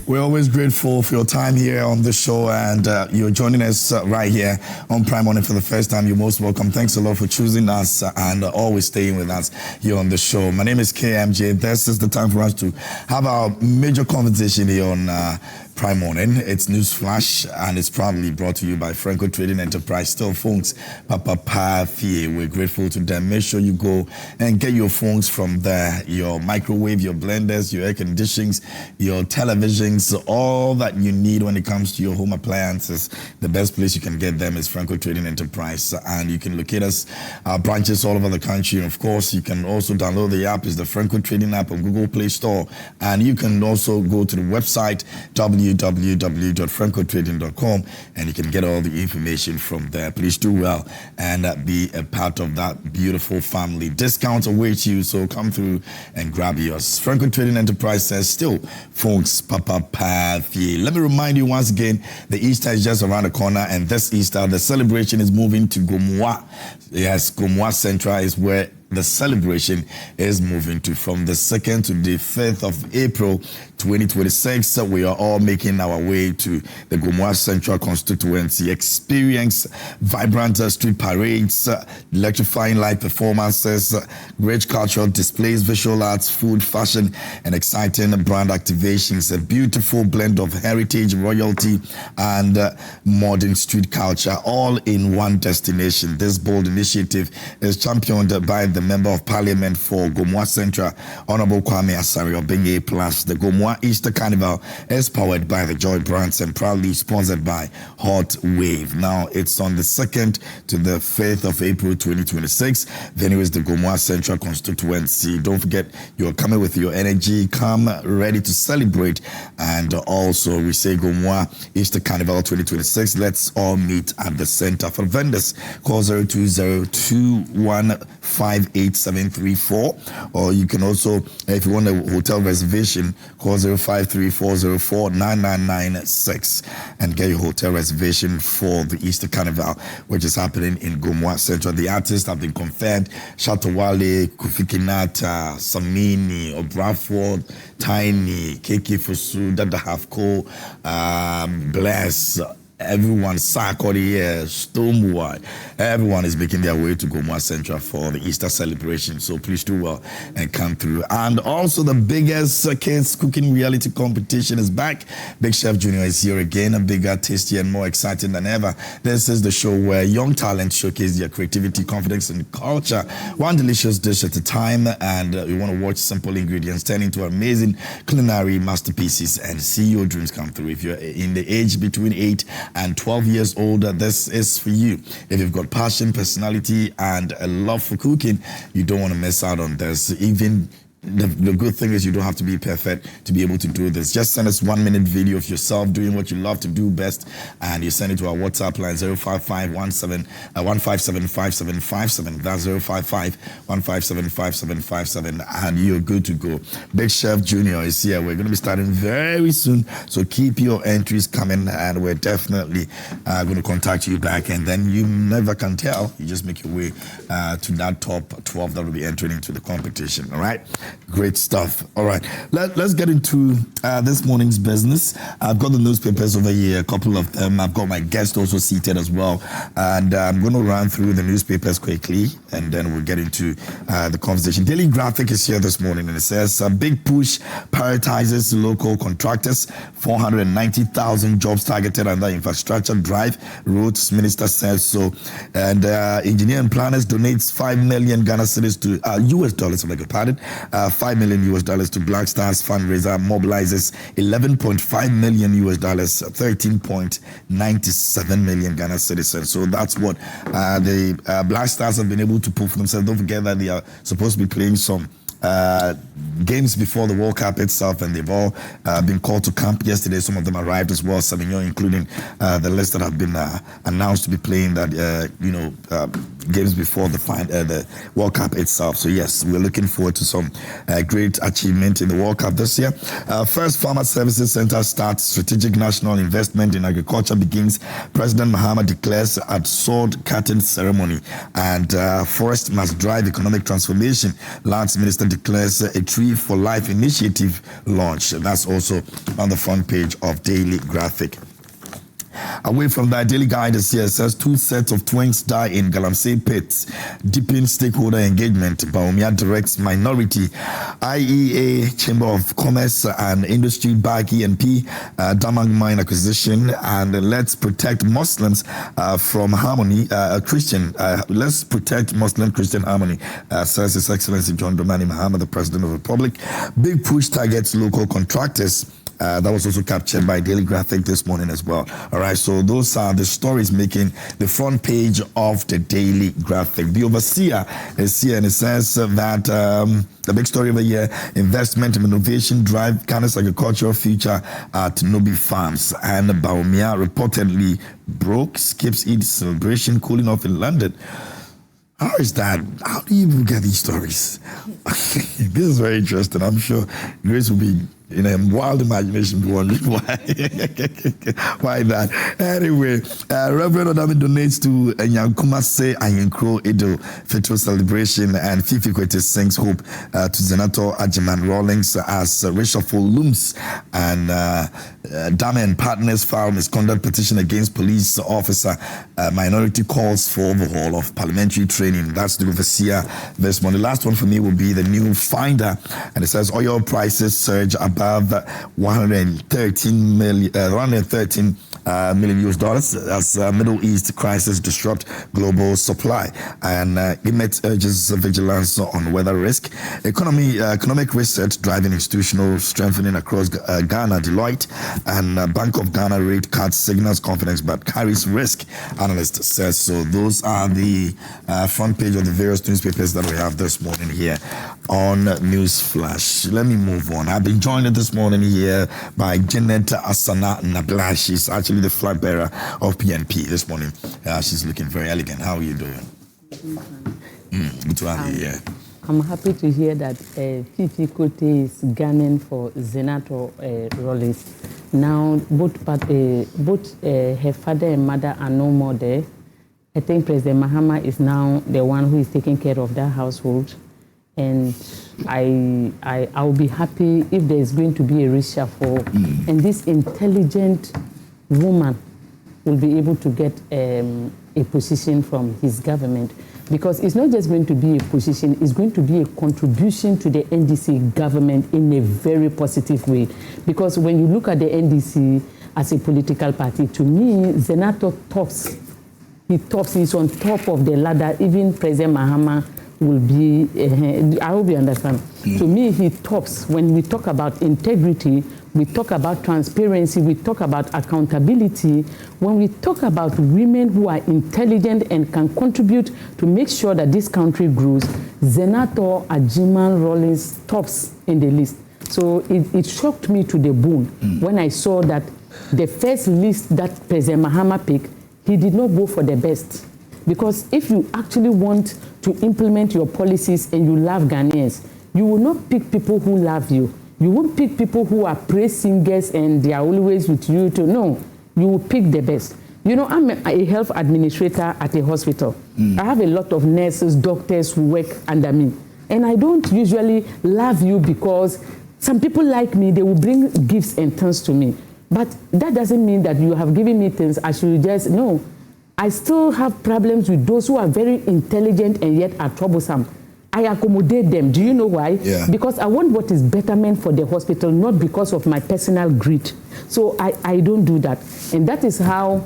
We're always grateful for your time here on the show, and you're joining us right here on Prime Morning for the first time. You're most welcome. Thanks a lot for choosing us and always staying with us here on the show. My name is KMJ. This is the time for us to have our major conversation here on Prime Morning. It's News Flash, and it's proudly brought to you by Franco Trading Enterprise. Still phones, Papa Pafie. We're grateful to them. Make sure you go and get your phones from there. Your microwave, your blenders, your air conditionings, your televisions, all that you need when it comes to your home appliances. The best place you can get them is Franco Trading Enterprise, and you can locate us, our branches all over the country. And of course, you can also download the app. It's the Franco Trading app on Google Play Store, and you can also go to the website www.francotrading.com, and you can get all the information from there. Please do well and be a part of that beautiful family. Discounts await you, so come through and grab yours. Franco Trading Enterprise says still phones, Papa Pafie. Let me remind you once again, the Easter is just around the corner, and this Easter the celebration is moving to Gomoa. Yes, Gomoa Central is where the celebration is moving to, from the 2nd to the 5th of April 2026. So we are all making our way to the Gomoa Central constituency. Experience vibrant street parades, electrifying live performances, rich cultural displays, visual arts, food, fashion, and exciting brand activations. A beautiful blend of heritage, royalty, and modern street culture, all in one destination. This bold initiative is championed by the Member of Parliament for Gomoa Central, Honorable Kwame Asari being A+. The Gomoa Easter Carnival is powered by the Joy Brands and proudly sponsored by Hot Wave. Now, it's on the 2nd to the 5th of April 2026. Venue is the Gomoa Central constituency. Don't forget, you're coming with your energy. Come ready to celebrate. And also, we say Gomoa Easter Carnival 2026. Let's all meet at the center. For vendors, call 02021588734, or you can also, if you want a hotel reservation, call 0534049996 and get your hotel reservation for the Easter Carnival, which is happening in Gomoa Central. The artists have been confirmed: Shatawale, Kofi Kinata, Samini, Obraford, Tiny, KK Fosu, Dada Hafko, Bless. Everyone, Sakori, Stonewall, everyone is making their way to Gomoa Central for the Easter celebration. So please do well and come through. And also, the biggest kids cooking reality competition is back. Big Chef Junior is here again, a bigger, tastier, and more exciting than ever. This is the show where young talents showcase their creativity, confidence, and culture, one delicious dish at a time. And you want to watch simple ingredients turn into amazing culinary masterpieces and see your dreams come through. If you're in the age between 8 and 12 years old, this is for you. If you've got passion, personality, and a love for cooking, you don't want to miss out on this. Even the good thing is you don't have to be perfect to be able to do this. Just send us 1-minute video of yourself doing what you love to do best, and you send it to our WhatsApp line 055-157-5757. That's 055-157-5757, and you're good to go. Big Chef Junior is here. We're going to be starting very soon, so keep your entries coming, and we're definitely going to contact you back, and then you never can tell. You just make your way to that top 12 that will be entering into the competition. All right. Great stuff. All right, let's get into this morning's business. I've got the newspapers over here, a couple of them. I've got my guest also seated as well, and I'm going to run through the newspapers quickly, and then we'll get into the conversation. Daily Graphic is here this morning, and it says a big push prioritizes local contractors, 490,000 jobs targeted under infrastructure drive, roads minister says so. And engineer and planners donates 5 million Ghana cedis to US dollars, I beg your pardon, $5 million to Black Stars fundraiser, mobilizes $11.5 million, 13.97 million Ghana citizens. So that's what the Black Stars have been able to pull for themselves. Don't forget that they are supposed to be playing some games before the World Cup itself, and they've all been called to camp yesterday. Some of them arrived as well, Sauvignon, including the list that have been announced to be playing that games before the World Cup itself. So yes, we're looking forward to some great achievement in the World Cup this year. First Farmer Services Center starts. Strategic national investment in agriculture begins. President Mahama declares at sword cutting ceremony. And forest must drive economic transformation. Lands Minister declares a Tree for Life initiative launch. That's also on the front page of Daily Graphic. Away from that, Daily Guide is here. It says 2 sets of twins die in Galamsey pits. Deepen stakeholder engagement. Bawumia directs minority. IEA, Chamber of Commerce and Industry back ENP, Damang mine acquisition, and let's protect Muslims from harmony. Let's protect Muslim Christian harmony, says His Excellency John Dramani Mahama, the President of the Republic. Big push targets local contractors. That was also captured by Daily Graphic this morning as well. All right, so those are the stories making the front page of the Daily Graphic. The overseer is here, and it says that the big story of the year: investment and innovation drive Ghana's agricultural future at Nobi Farms. And Bawumia reportedly broke, skips Eid celebration, cooling off in London. How is that? How do you even get these stories? This is very interesting. I'm sure Grace will be in a wild imagination wondering why that. Anyway, Reverend Odami donates to Nyankumase Ayenkro Edo Fitro celebration, and Fifi Kwete sings hope to Senator Ajiman Rawlings as reshuffle looms, and Dame and Partners file misconduct petition against police officer. Minority calls for overhaul of parliamentary training. That's the overseer this morning. The last one for me will be the new finder, and it says oil prices surge above 113 million US dollars as Middle East crisis disrupt global supply, and IMET urges vigilance on weather risk. Economic research driving institutional strengthening across Ghana. Deloitte and Bank of Ghana rate cuts signals confidence but carries risk, analyst says. So those are the front page of the various newspapers that we have this morning here on News Flash. Let me move on. I've been joined this morning here by Janet Asana Nabla. She's actually the flag bearer of PNP this morning. She's looking very elegant. How are you doing? Good to have you here. I'm happy to hear that Fifi Kote is gunning for Senator Rawlings. Now, both her father and mother are no more there. I think President Mahama is now the one who is taking care of that household. And I'll be happy if there is going to be a reshuffle, and this intelligent woman will be able to get a position from his government, because it's not just going to be a position, it's going to be a contribution to the NDC government in a very positive way. Because when you look at the NDC as a political party, to me, Senator tops. He's on top of the ladder. Even President Mahama will be, I hope you understand. To me, he tops. When we talk about integrity, we talk about transparency, we talk about accountability. When we talk about women who are intelligent and can contribute to make sure that this country grows, Senator Ajiman Rawlings tops in the list. So it shocked me to the bone when I saw that the first list that President Mahama picked, he did not go for the best. Because if you actually want to implement your policies and you love Ghanaians, you will not pick people who love you. You won't pick people who are praise singers and they are always with you. No, you will pick the best. You know, I'm a health administrator at a hospital. I have a lot of nurses, doctors who work under me. And I don't usually love you because some people like me, they will bring gifts and things to me. But that doesn't mean that you have given me things, I should just, no. I still have problems with those who are very intelligent and yet are troublesome. I accommodate them. Do you know why? Yeah. Because I want what is betterment for the hospital, not because of my personal greed. So I don't do that. And that is how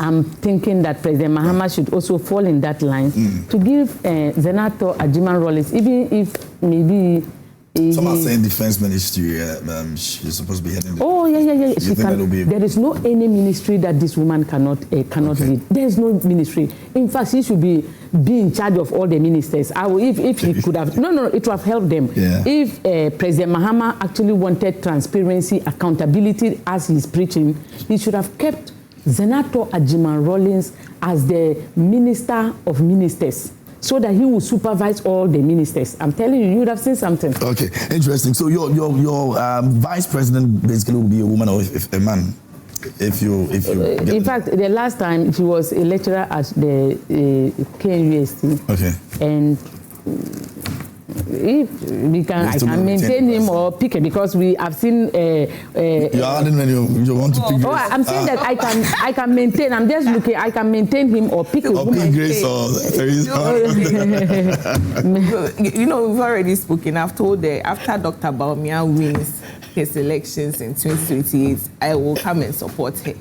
I'm thinking that President Mahama should also fall in that line to give Senator Ajiman Rawlings, even if maybe... Some are saying defense ministry, she's supposed to be heading. Oh, yeah. She can, there is no any ministry that this woman cannot lead. There is no ministry. In fact, she should be in charge of all the ministers. If he could have, no, it would have helped them. Yeah. If President Mahama actually wanted transparency, accountability as he's preaching, he should have kept Senator Ajiman Rawlings as the Minister of Ministers, so that he will supervise all the ministers. I'm telling you, you would have seen something. Okay, interesting. So your vice president basically will be a woman or a man, if you. In fact, the last time she was a lecturer at the KUST. Okay. And If we can, I can maintain him or pick it because we have seen. You are adding when you want to pick. Oh, I'm saying that I can maintain. I'm just looking. I can maintain him or pick. Or pick Grace or You know, we've already spoken. I've told her after Dr. Bawumia wins his elections in 2028, I will come and support her.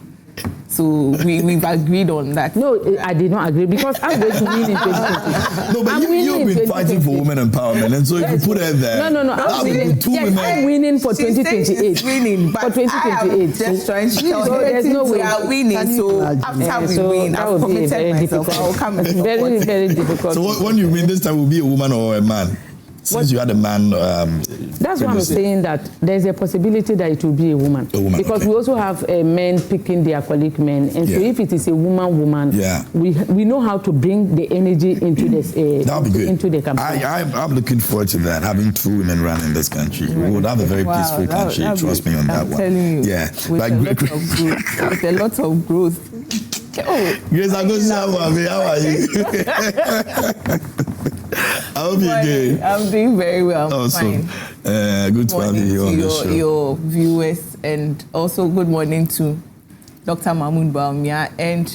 So we've agreed on that. No, I did not agree because I'm going to win in 2028. No, but you've been fighting for women empowerment, and so if you put her there, no, I'm winning. Yes, I'm winning for 2028. Winning, but for 2028. Just trying to tell her there's no way we are winning. So after we win, I've committed myself. I will come and support. Very, very difficult. So when you win this time, will be a woman or a man? Since you had a man. That's why I'm saying that there's a possibility that it will be a woman. Because we also have men picking their colleague men. And so if it is a woman, we know how to bring the energy into this into the campaign. I'm looking forward to that, having 2 women running this country. We would have a very peaceful country. Trust me on that one. I'm telling you. Yeah. With a lot of growth. Grace, how are you? I hope you're good. I'm doing very well. Awesome. Fine. Good to have you here on the show. Your viewers, and also good morning to Dr. Mahmoud Bawumia and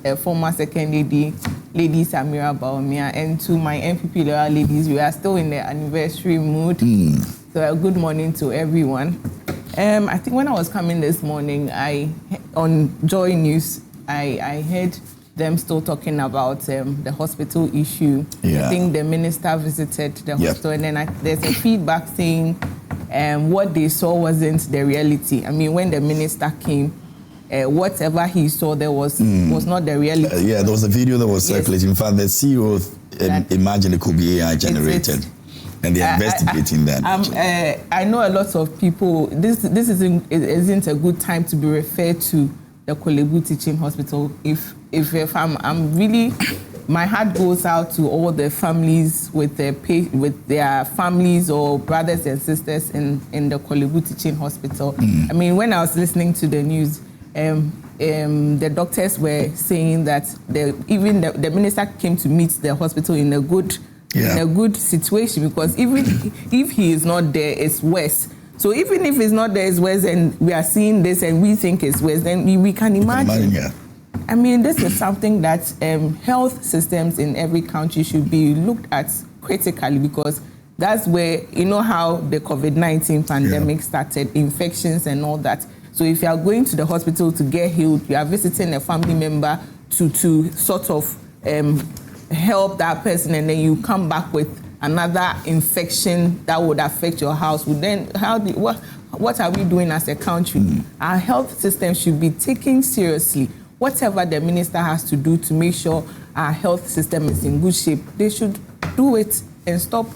the former second lady, Lady Samira Bawumia, and to my NPP loyal ladies. We are still in the anniversary mood. So good morning to everyone. I think when I was coming this morning, on Joy News, I heard them still talking about the hospital issue. I think the minister visited the hospital, and then there's a feedback saying what they saw wasn't the reality. I mean, when the minister came, whatever he saw there was not the reality. There was a video that was circulating. In fact, the CEO imagined it could be AI generated. And they're investigating that. I know a lot of people, this isn't a good time to be referred to the Kolebu Teaching Hospital. If I'm really, my heart goes out to all the families with their families or brothers and sisters in the Kolebu Teaching Hospital. I mean, when I was listening to the news, the doctors were saying that even the minister came to meet the hospital in a good situation, because even if he is not there, it's worse. So even if it's not there, it's worse, and we are seeing this and we think it's worse, then we can imagine. I mean, this is something that health systems in every country should be looked at critically, because that's where, you know how the COVID-19 pandemic started, infections and all that. So if you are going to the hospital to get healed, you are visiting a family member to sort of help that person, and then you come back with another infection that would affect your household, then what are we doing as a country? Our health system should be taken seriously. Whatever the minister has to do to make sure our health system is in good shape, they should do it and stop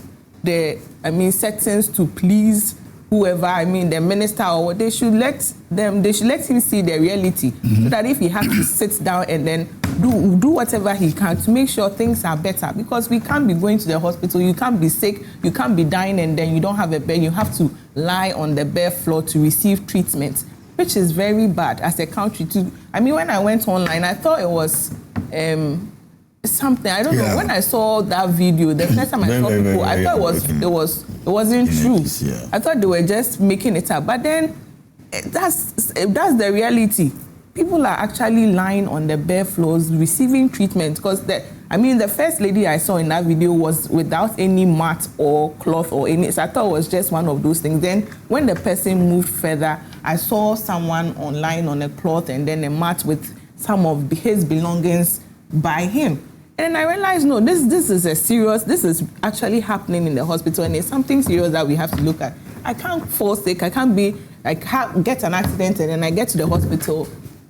settings to please whoever, the minister, or they should let him see the reality, so that if he has to sit down and then do whatever he can to make sure things are better, because we can't be going to the hospital, you can't be sick, you can't be dying, and then you don't have a bed, you have to lie on the bare floor to receive treatment, which is very bad as a country too. When I went online, I thought it was something, I don't know. When I saw that video, the first time I saw people, I thought it wasn't true. I thought they were just making it up. But then that's the reality. People are actually lying on the bare floors receiving treatment, because the first lady I saw in that video was without any mat or cloth or any, so I thought it was just one of those things. Then when the person moved further, I saw someone online on a cloth and then a mat with some of his belongings by him. And I realized, no, this is actually happening in the hospital, and it's something serious that we have to look at. I can't fall sick, I can't get an accident, and then I get to the hospital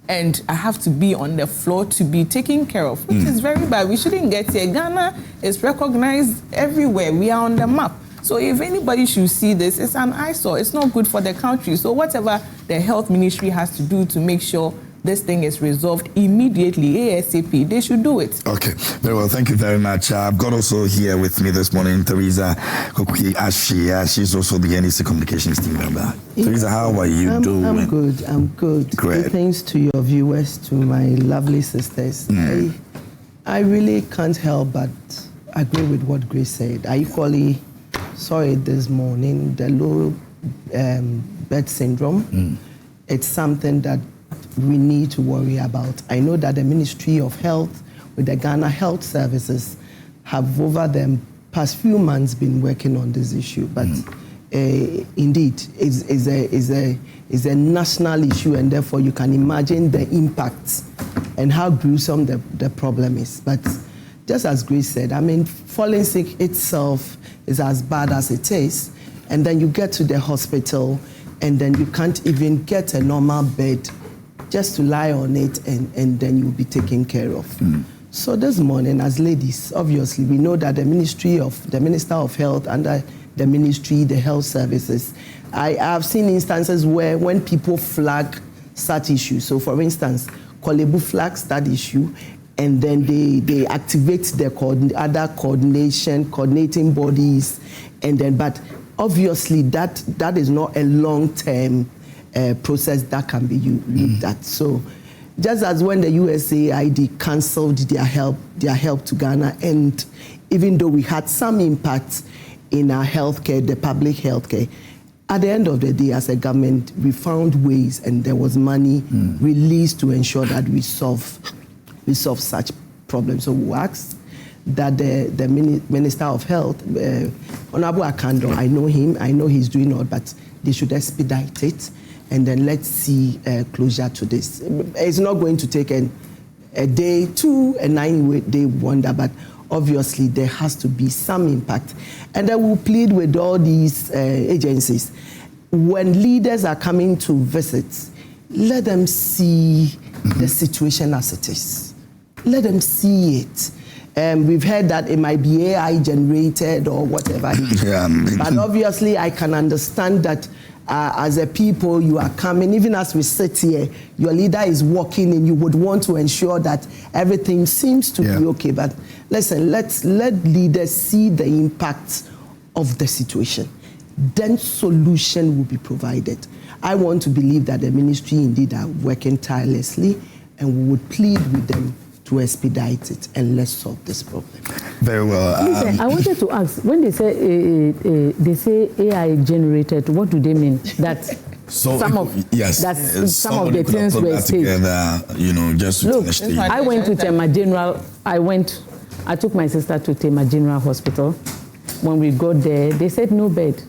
and I have to be on the floor to be taken care of, which is very bad. We shouldn't get here. Ghana is recognized everywhere. We are on the map. So if anybody should see this, it's an eyesore. It's not good for the country. So whatever the health ministry has to do to make sure this thing is resolved immediately, ASAP, they should do it. Okay, very well. Thank you very much. I've got also here with me this morning Teresa Kokuyi-Ashia. She's also the NDC communications team member. Teresa, how are you doing? I'm good. Great. Thanks to your viewers, to my lovely sisters. I really can't help but agree with what Grace said. I equally saw it this morning, the low birth syndrome. It's something that we need to worry about. I know that the Ministry of Health with the Ghana Health Services have over the past few months been working on this issue, but indeed is a national issue, and therefore you can imagine the impacts and how gruesome the problem is. But just as Grace said, I mean, falling sick itself is as bad as it is, and then you get to the hospital and then you can't even get a normal bed just to lie on it, and then you'll be taken care of. So this morning, as ladies, obviously, we know that the Minister of Health under the ministry, the health services, I have seen instances where when people flag such issues, so for instance, Kolebu flags that issue, and then they activate the other coordinating bodies, and then, but obviously that is not a long-term process that can be looked at. So just as when the USAID cancelled their help to Ghana, and even though we had some impact in our healthcare, the public healthcare, at the end of the day, as a government, we found ways, and there was money released to ensure that we solve such problems. So we asked that the Minister of Health, Honorable Akando, I know him, I know he's doing all, but they should expedite it, and then let's see closure to this. It's not going to take a day, a 9-day wonder, but obviously there has to be some impact. And I will plead with all these agencies, when leaders are coming to visit, let them see the situation as it is. Let them see it. We've heard that it might be AI generated or whatever. But obviously I can understand that as a people, you are coming, even as we sit here, your leader is walking and you would want to ensure that everything seems to be okay. But listen, let leaders see the impact of the situation. Then solution will be provided. I want to believe that the ministry indeed are working tirelessly, and we would plead with them to expedite it, and let's solve this problem. Very well. Listen, I wanted to ask, when they say AI generated, what do they mean? That some of the things were together, you know, just to finish the... I went to Tema General. I took my sister to Tema General Hospital. When we got there, they said no bed.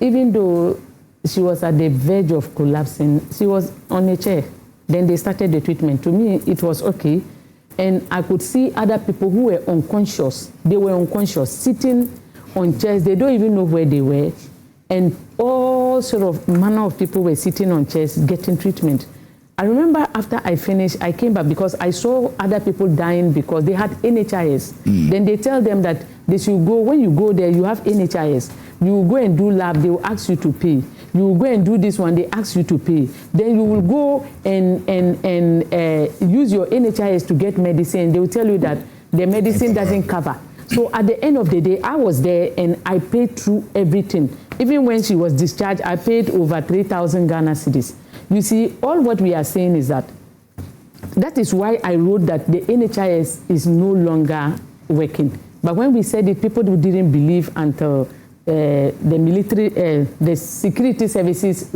Even though she was at the verge of collapsing, she was on a chair. Then they started the treatment. To me, it was okay. And I could see other people who were unconscious. They were unconscious, sitting on chairs. They don't even know where they were. And all sort of manner of people were sitting on chairs getting treatment. I remember after I finished, I came back because I saw other people dying because they had NHIS. Then they tell them that they should go, when you go there, you have NHIS. You will go and do lab, they will ask you to pay. You will go and do this one, they ask you to pay. Then you will go and use your NHIS to get medicine. They will tell you that the medicine doesn't cover. So at the end of the day, I was there and I paid through everything. Even when she was discharged, I paid over 3,000 Ghana cedis. You see, all what we are saying is that is why I wrote that the NHIS is no longer working. But when we said it, people didn't believe until the military, the security services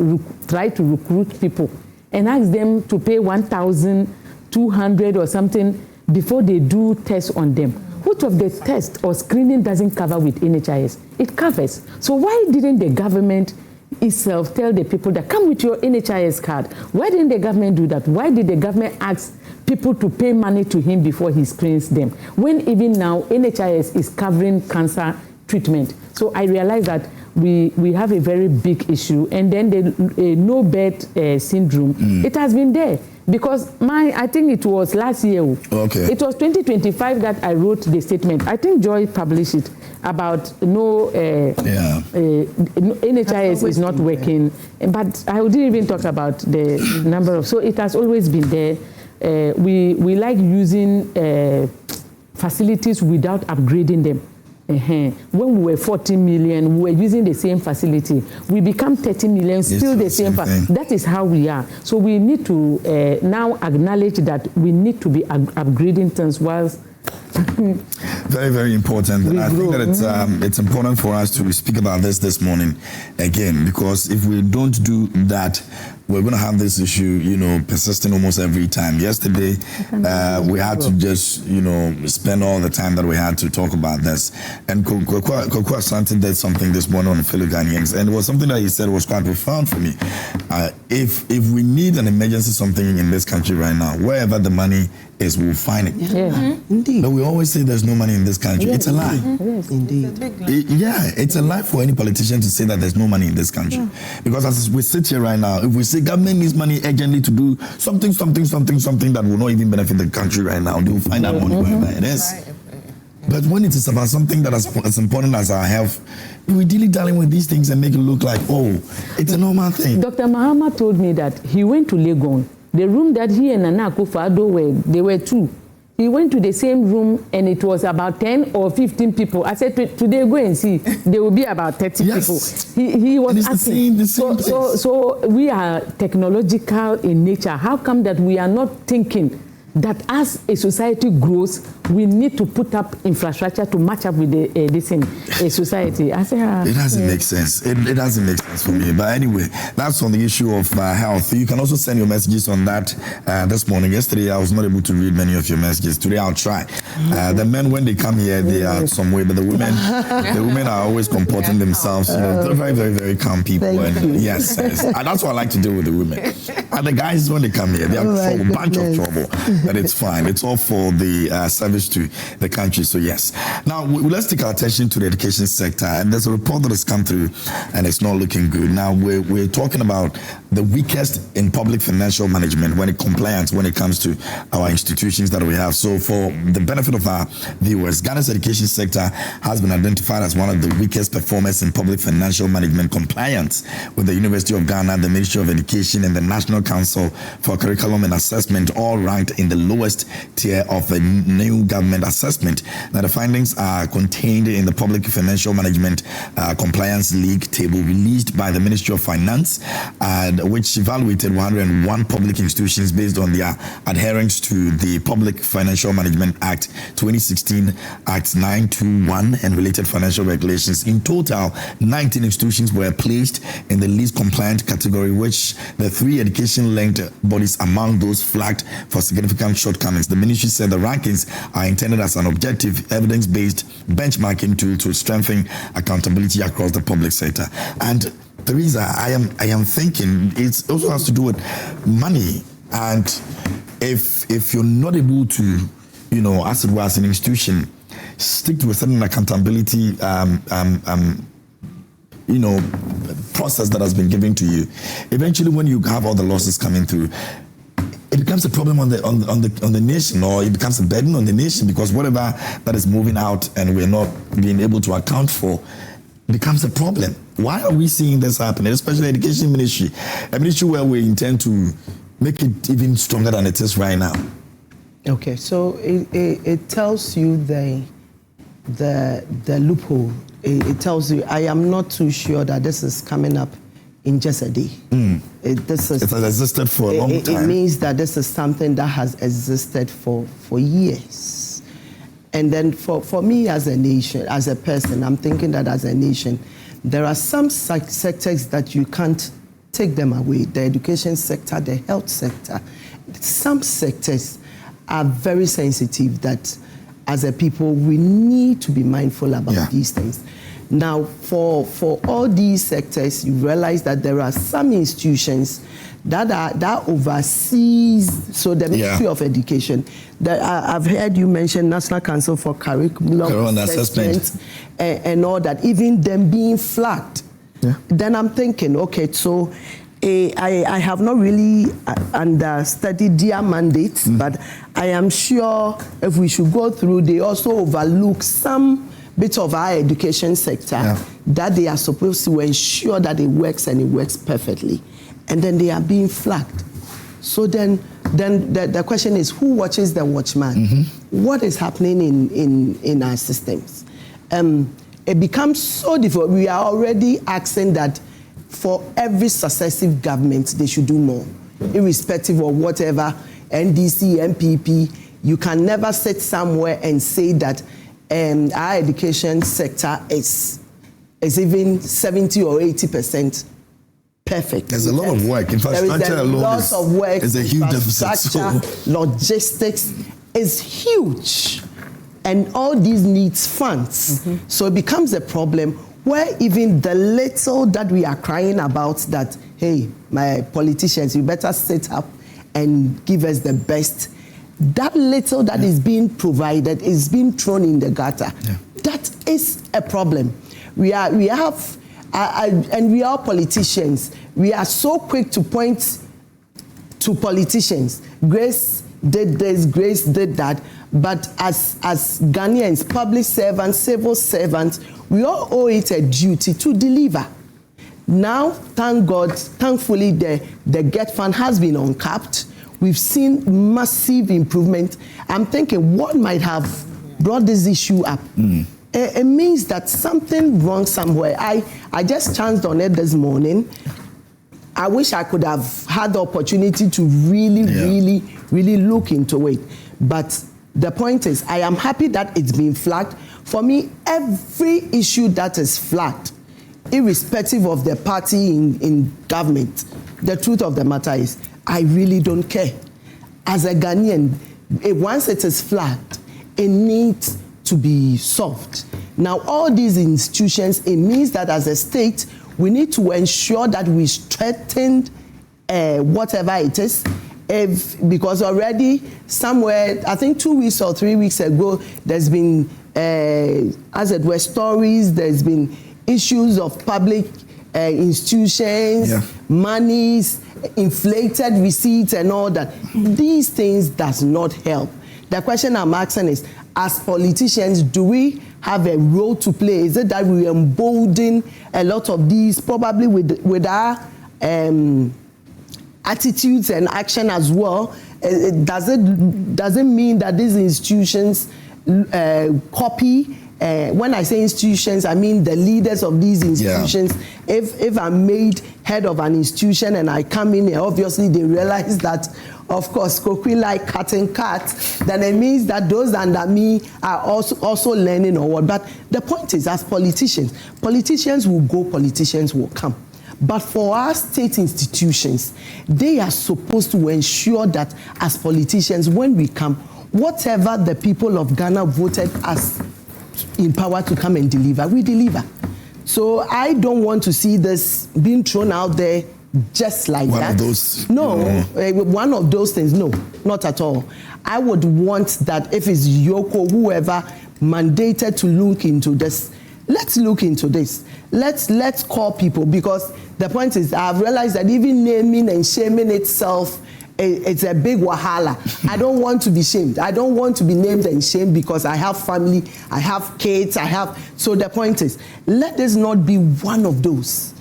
tried to recruit people and ask them to pay 1,200 or something before they do tests on them. Which of the test or screening doesn't cover with NHIS? It covers. So why didn't the government itself tell the people that come with your NHIS card? Why didn't the government do that? Why did the government ask people to pay money to him before he screens them? When even now NHIS is covering cancer treatment. So I realized that we have a very big issue. And then the no bed syndrome, it has been there. Because I think it was last year. Okay. It was 2025 that I wrote the statement. I think Joy published it about NHIS is not working. But I didn't even talk about the number of. So it has always been there. We like using facilities without upgrading them. When we were 40 million, we were using the same facility. We become 30 million, still the same. That is how we are. So we need to now acknowledge that we need to be upgrading things whilst Very, very important. And I think that it's important for us to speak about this morning again, because if we don't do that, we're going to have this issue, persisting almost every time. Yesterday, we had to just, spend all the time that we had to talk about this. And Koko Asante did something this morning on fellow Ghanaians, and it was something that he said was quite profound for me. If we need an emergency something in this country right now, wherever the money is, we'll find it. Yeah. Indeed. But we always say there's no money in this country. It's a lie. Yes. Indeed. It's a lie for any politician to say that there's no money in this country. Because as we sit here right now, if we say government needs money urgently to do something that will not even benefit the country right now, they will find that money wherever it is. But when it is about something that is as important as our health, we dilly-dally with these things and make it look like, it's a normal thing. Dr. Mahama told me that he went to Legon. The room that he and Nana Akufo-Addo they were two. He went to the same room and it was about 10 or 15 people. I said, today go and see. There will be about 30 people. He was asking. The same so we are technological in nature. How come that we are not thinking that as a society grows, we need to put up infrastructure to match up with a society? I say, it doesn't make sense. It doesn't make sense for me. But anyway, that's on the issue of health. You can also send your messages on that this morning. Yesterday, I was not able to read many of your messages. Today, I'll try. The men, when they come here, they are some way, but the women are always comporting themselves. They're very, very, very calm people. Yes. And that's what I like to do with the women. And the guys, when they come here, they are trouble, bunch of trouble. But it's fine. It's all for the service to the country. So yes. Now let's take our attention to the education sector. And there's a report that has come through, and it's not looking good. Now we're talking about the weakest in public financial management when it comes to our institutions that we have. So for the benefit of our viewers, Ghana's education sector has been identified as one of the weakest performers in public financial management compliance with the University of Ghana, the Ministry of Education, and the National Council for Curriculum and Assessment, all ranked in the lowest tier of a new government assessment. Now, the findings are contained in the Public Financial Management Compliance League table released by the Ministry of Finance, which evaluated 101 public institutions based on their adherence to the Public Financial Management Act 2016, Act 921, and related financial regulations. In total, 19 institutions were placed in the least compliant category, which the 3 education-linked bodies among those flagged for significant shortcomings. The ministry said the rankings are intended as an objective, evidence-based benchmarking tool to strengthen accountability across the public sector. And Teresa, I am thinking it also has to do with money. And if you're not able to, as it was an institution, stick to a certain accountability process that has been given to you, eventually when you have all the losses coming through, it becomes a problem on the nation, or it becomes a burden on the nation, because whatever that is moving out and we're not being able to account for becomes a problem. Why are we seeing this happening, especially the education ministry, a ministry where we intend to make it even stronger than it is right now? Okay, so it tells you the loophole. It tells you, I am not too sure that this is coming up in just a day. It has existed for a long time. It means that this is something that has existed for years. And then for me as a nation, as a person, I'm thinking that as a nation, there are some sectors that you can't take them away. The education sector, the health sector. Some sectors are very sensitive that as a people, we need to be mindful about these things. Now, for all these sectors, you realize that there are some institutions that oversees, so the Ministry of Education, that I've heard you mention National Council for Curriculum Assessment and all that, even them being flagged. Then I'm thinking, okay, so I have not really studied their mandates, but I am sure if we should go through, they also overlook some bit of our education sector that they are supposed to ensure that it works, and it works perfectly. And then they are being flagged. So then the question is, who watches the watchman? What is happening in our systems? It becomes so difficult. We are already asking that for every successive government, they should do more, irrespective of whatever NDC, MPP, you can never sit somewhere and say that our education sector is even 70 or 80% perfect. There's a lot of work. Infrastructure alone is a huge deficit. So. Logistics is huge. And all these needs funds. So it becomes a problem where even the little that we are crying about that, hey, my politicians, you better sit up and give us the best. That little that is being provided is being thrown in the gutter. Yeah. That is a problem. We are politicians. We are so quick to point to politicians. Grace did this, Grace did that. But as Ghanaians, public servants, civil servants, we all owe it a duty to deliver. Now, thank God, thankfully, the GET fund has been uncapped. We've seen massive improvement. I'm thinking what might have brought this issue up. It means that something wrong somewhere. I just chanced on it this morning. I wish I could have had the opportunity to really look into it. But the point is, I am happy that it's been flagged. For me, every issue that is flagged, irrespective of the party in government, the truth of the matter is, I really don't care. As a Ghanaian, once it is flagged, it needs to be solved. Now, all these institutions, it means that as a state, we need to ensure that we strengthen whatever it is. Because already somewhere, I think 2 weeks or 3 weeks ago, there's been, as it were, stories, there's been issues of public institutions, monies, inflated receipts and all that. These things does not help. The question I'm asking is, as politicians, do we have a role to play? Is it that we embolden a lot of these, probably with our attitudes and action as well? Does it mean that these institutions copy? When I say institutions, I mean the leaders of these institutions. If I'm made head of an institution and I come in here, obviously they realize that, of course, Kokri like cutting cards, then it means that those under me are also learning or what. But the point is, as politicians will go, politicians will come. But for our state institutions, they are supposed to ensure that as politicians, when we come, whatever the people of Ghana voted us in power to come and deliver, we deliver. So I don't want to see this being thrown out there just like that. One of those? No, one of those things, no, not at all. I would want that if it's Yoko, whoever mandated to look into this, let's look into this. Let's call people, because the point is, I've realized that even naming and shaming itself, it's a big wahala. I don't want to be shamed. I don't want to be named and shamed because I have family, I have kids, so the point is, let this not be one of those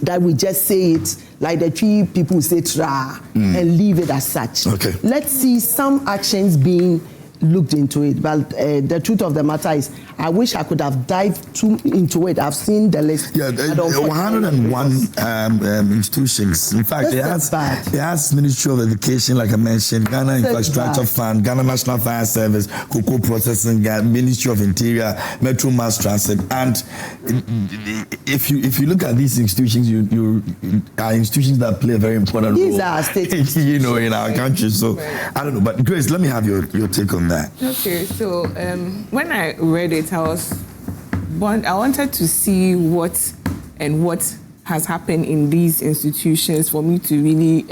that we just say it like the three people say tra and leave it as such. Okay. Let's see some actions being looked into it. But the truth of the matter is, I wish I could have dived into it. I've seen the list. Yeah, 101 institutions. In fact, they asked Ministry of Education, like I mentioned, Ghana Infrastructure Fund, Ghana National Fire Service, Cocoa Processing, Ministry of Interior, Metro Mass Transit. And if you look at these institutions, you are institutions that play a very important role. These are state in our country. So I don't know, but Grace, let me have your take on that. Okay, so when I read it, I wanted to see what has happened in these institutions for me to really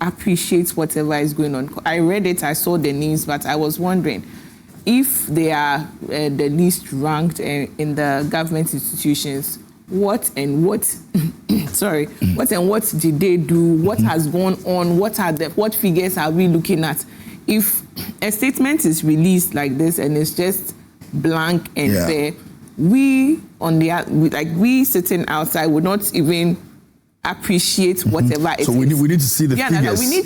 appreciate whatever is going on. I read it, I saw the names, but I was wondering if they are the least ranked in the government institutions. What and what did they do? What has gone on? What figures are we looking at? If a statement is released like this and it's just blank and there, we sitting outside would not even appreciate whatever it is. So we need to see the figures. We need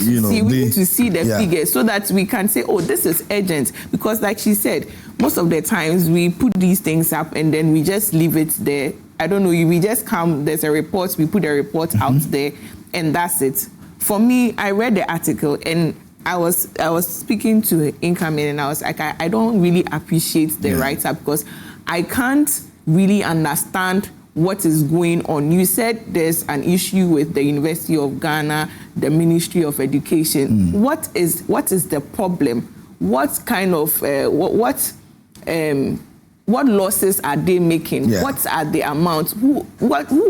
to see the figures so that we can say, oh, this is urgent. Because like she said, most of the times we put these things up and then we just leave it there. I don't know, we just come, there's a report, we put a report out there and that's it. For me, I read the article and I was speaking to incoming, and I was like, I don't really appreciate the write-up because I can't really understand what is going on. You said there's an issue with the University of Ghana, the Ministry of Education. What is the problem? What kind of what losses are they making? Yeah. What are the amounts? Who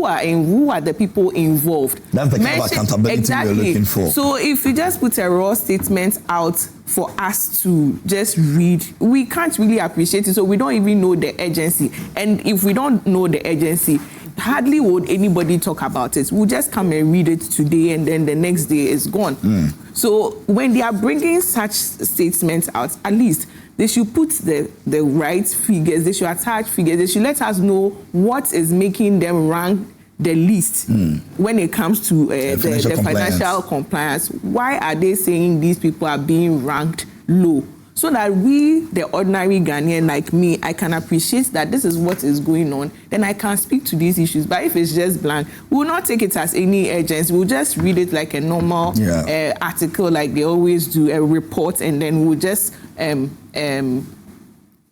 are the people involved? That's the kind of accountability we're looking for. So if you just put a raw statement out for us to just read, we can't really appreciate it. So we don't even know the agency. And if we don't know the agency, hardly would anybody talk about it. We'll just come and read it today, and then the next day is gone. So when they are bringing such statements out, at least they should put the right figures, they should attach figures, they should let us know what is making them rank the least when it comes to the financial compliance. Why are they saying these people are being ranked low? So that we, the ordinary Ghanaian like me, I can appreciate that this is what is going on, then I can speak to these issues. But if it's just blank, we will not take it as any urgency. We'll just read it like a normal article, like they always do, a report, and then we'll just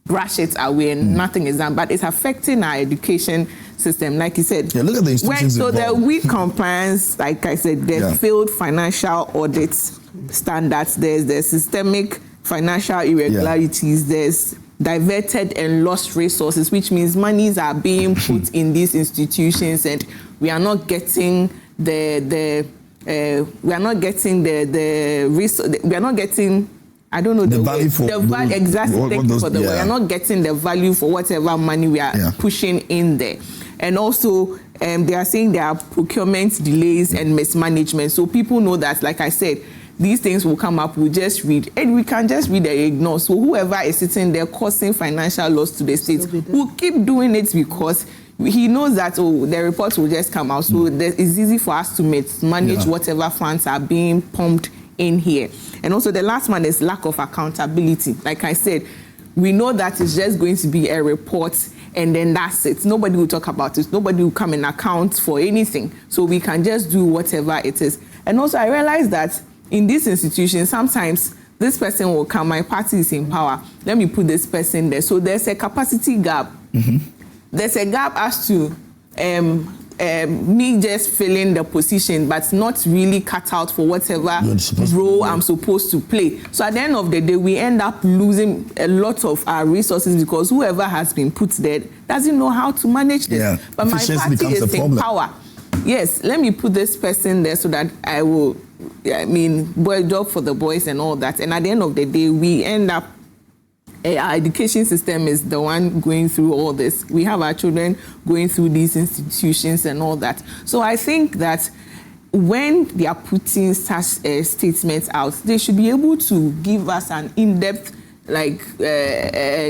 brush it away and nothing is done. But it's affecting our education system, like you said. Yeah, look at the institutions So involved. the weak compliance, like I said, the failed financial audit standards, there's the systemic financial irregularities, there's diverted and lost resources, which means monies are being put in these institutions and we are not getting the I don't know the value for the value exactly. We are not getting the value for whatever money we are pushing in there. And also they are saying there are procurement delays and mismanagement. So people know that, like I said, these things will come up, we'll just read. And we can just read and ignore. So whoever is sitting there causing financial loss to the state will keep doing it because he knows that, the reports will just come out. So it's easy for us to manage whatever funds are being pumped in here. And also the last one is lack of accountability. Like I said, we know that it's just going to be a report and then that's it. Nobody will talk about it. Nobody will come and account for anything. So we can just do whatever it is. And also I realized that in this institution, sometimes this person will come, my party is in power, let me put this person there. So there's a capacity gap. There's a gap as to me just filling the position, but not really cut out for whatever role I'm supposed to play. So at the end of the day, we end up losing a lot of our resources because whoever has been put there doesn't know how to manage this. But my party is in power. Yes, let me put this person there so that I will, job for the boys and all that. And at the end of the day, we end up, our education system is the one going through all this. We have our children going through these institutions and all that. So I think that when they are putting such statements out, they should be able to give us an in-depth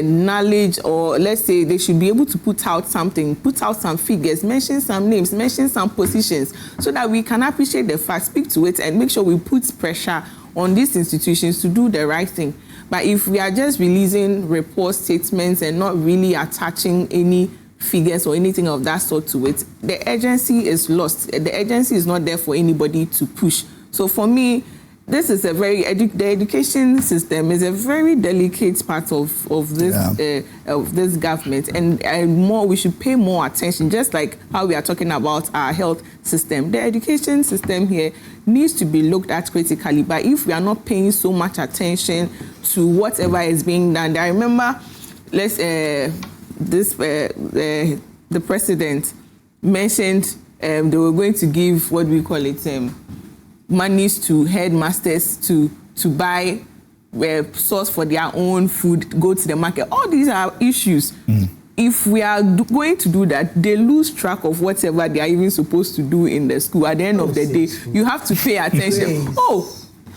knowledge, or let's say they should be able to put out some figures, mention some names, mention some positions, so that we can appreciate the fact, speak to it, and make sure we put pressure on these institutions to do the right thing. But if we are just releasing report statements and not really attaching any figures or anything of that sort to it, the agency is lost. The agency is not there for anybody to push. So for me, this is the education system is a very delicate part of this government, and we should pay more attention. Just like how we are talking about our health system, the education system here needs to be looked at critically. But if we are not paying so much attention to whatever is being done, I remember, the president mentioned they were going to give monies to headmasters to buy source for their own food, go to the market. All these are issues. If we are going to do that, they lose track of whatever they are even supposed to do in the school. At the end of the day, you have to pay attention.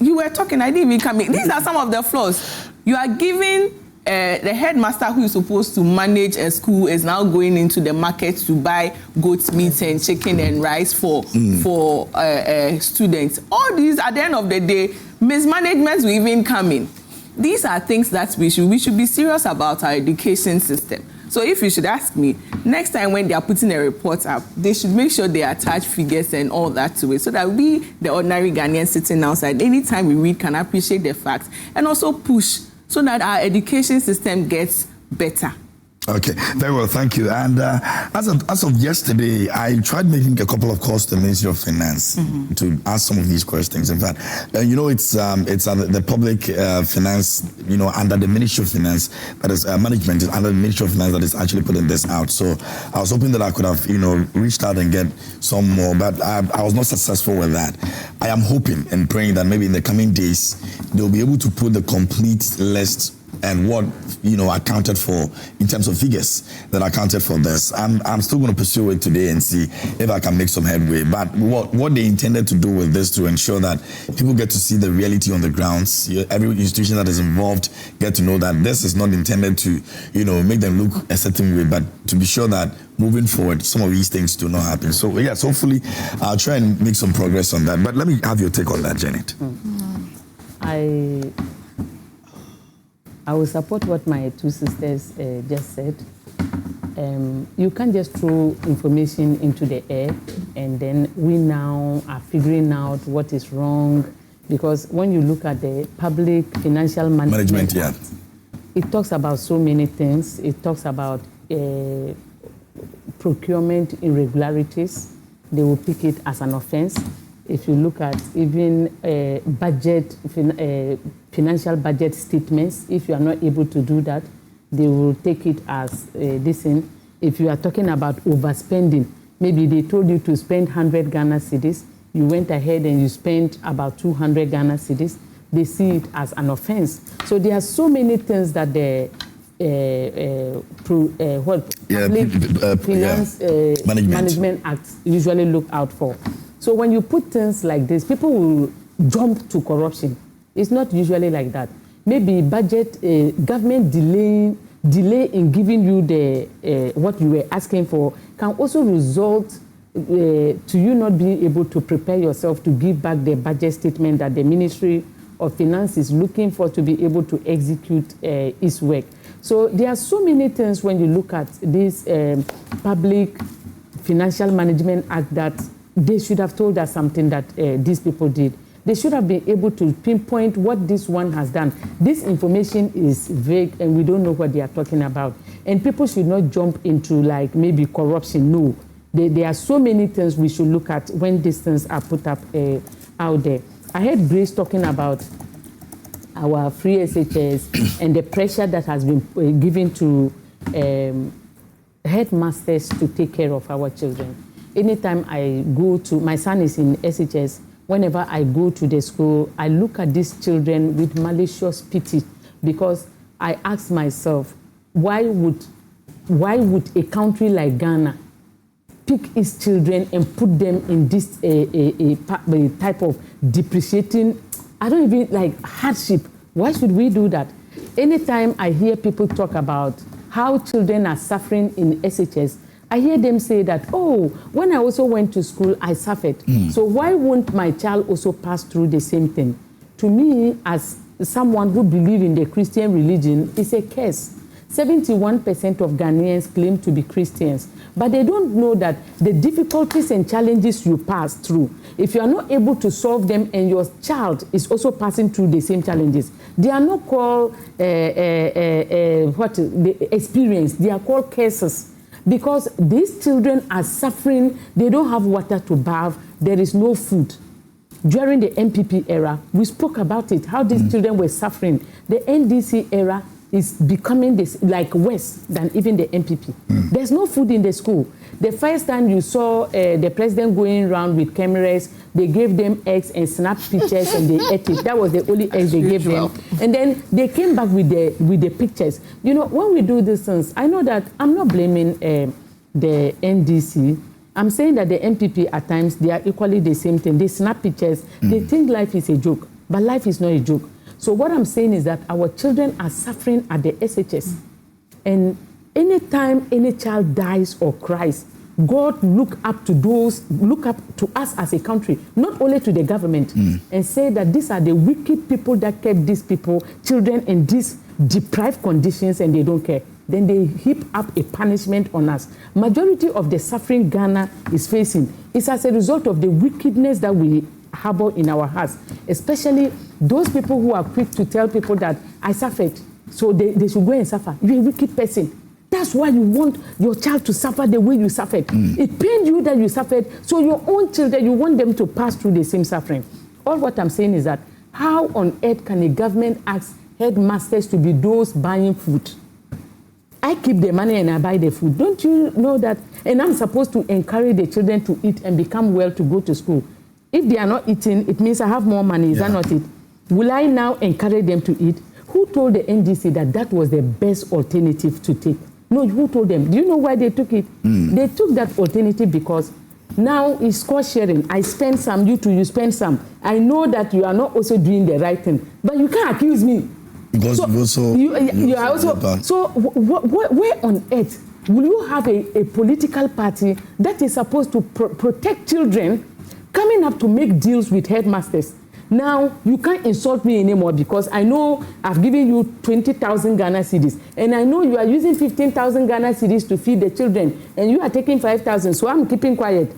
You were talking, I didn't even come in. These are some of the flaws. You are giving the headmaster who is supposed to manage a school is now going into the market to buy goat meat and chicken and rice for students. All these, at the end of the day, mismanagement will even come in. These are things that we should be serious about our education system. So if you should ask me, next time when they are putting a report up, they should make sure they attach figures and all that to it, so that we, the ordinary Ghanaians sitting outside, anytime we read, can appreciate the facts and also push so that our education system gets better. Okay, very well, thank you. And as of yesterday, I tried making a couple of calls to the Ministry of Finance to ask some of these questions. In fact, it's the public finance, under the Ministry of Finance, that is management is under the Ministry of Finance that is actually putting this out. So I was hoping that I could have, reached out and get some more, but I was not successful with that. I am hoping and praying that maybe in the coming days, they'll be able to put the complete list and what accounted for in terms of figures that accounted for this. I'm still going to pursue it today and see if I can make some headway. But what they intended to do with this to ensure that people get to see the reality on the grounds, every institution that is involved get to know that this is not intended to make them look a certain way, but to be sure that moving forward some of these things do not happen. So yes, hopefully I'll try and make some progress on that. But let me have your take on that, Janet. I will support what my two sisters just said. You can't just throw information into the air and then we now are figuring out what is wrong, because when you look at the Public Financial Management Act, it talks about so many things. It talks about procurement irregularities. They will pick it as an offense. If you look at even financial budget statements, if you are not able to do that, they will take it as this thing. If you are talking about overspending, maybe they told you to spend 100 Ghana cedis, you went ahead and you spent about 200 Ghana cedis, they see it as an offense. So there are so many things that the Finance Management Act usually look out for. So when you put things like this, people will jump to corruption. It's not usually like that. Maybe budget, government delay in giving you the what you were asking for can also result to you not being able to prepare yourself to give back the budget statement that the Ministry of Finance is looking for to be able to execute its work. So there are so many things when you look at this Public Financial Management Act that they should have told us something that these people did. They should have been able to pinpoint what this one has done. This information is vague and we don't know what they are talking about. And people should not jump into like maybe corruption. No, there are so many things we should look at when these things are put up out there. I heard Grace talking about our free SHS and the pressure that has been given to headmasters to take care of our children. Anytime I go to, my son is in SHS, whenever I go to the school, I look at these children with malicious pity, because I ask myself, why would a country like Ghana pick its children and put them in this type of depreciating, I don't even like hardship? Why should we do that? Anytime I hear people talk about how children are suffering in SHS, I hear them say that, oh, when I also went to school, I suffered. So why won't my child also pass through the same thing? To me, as someone who believes in the Christian religion, it's a curse. 71% of Ghanaians claim to be Christians, but they don't know that the difficulties and challenges you pass through, if you are not able to solve them and your child is also passing through the same challenges, they are not called experience, they are called curses. Because these children are suffering, they don't have water to bathe, there is no food. During the MPP era, we spoke about it, how these children were suffering. The NDC era is becoming like worse than even the MPP. There's no food in the school. The first time you saw the president going around with cameras, they gave them eggs and snapped pictures and they ate it. That was the only eggs they gave them. And then they came back with the pictures. You know, when we do these things, I know that I'm not blaming the NDC. I'm saying that the MPP at times, they are equally the same thing. They snap pictures. They think life is a joke, but life is not a joke. So what I'm saying is that our children are suffering at the SHS. And anytime any child dies or cries, God look up to us as a country, not only to the government, and say that these are the wicked people that kept these people, children, in these deprived conditions, and they don't care. then they heap up a punishment on us. Majority of the suffering Ghana is facing is as a result of the wickedness that we harbor in our hearts, especially those people who are quick to tell people that I suffered, so they should go and suffer. You're a wicked person. That's why you want your child to suffer the way you suffered. It pained you that you suffered, so your own children, you want them to pass through the same suffering. All what I'm saying is that how on earth can a government ask headmasters to be those buying food? I keep the money and I buy the food. Don't you know that? And I'm supposed to encourage the children to eat and become well to go to school. If they are not eating, it means I have more money. Is that not it? Will I now encourage them to eat? Who told the NDC that that was the best alternative to take? No, who told them? Do you know why they took it? They took that alternative because now it's cost sharing. I spend some, you too, you spend some. I know that you are not also doing the right thing, but you can't accuse me. Because you are also. So where on earth will you have a political party that is supposed to protect children coming up to make deals with headmasters? Now, you can't insult me anymore because I know I've given you 20,000 Ghana cedis and I know you are using 15,000 Ghana cedis to feed the children and you are taking 5,000, so I'm keeping quiet.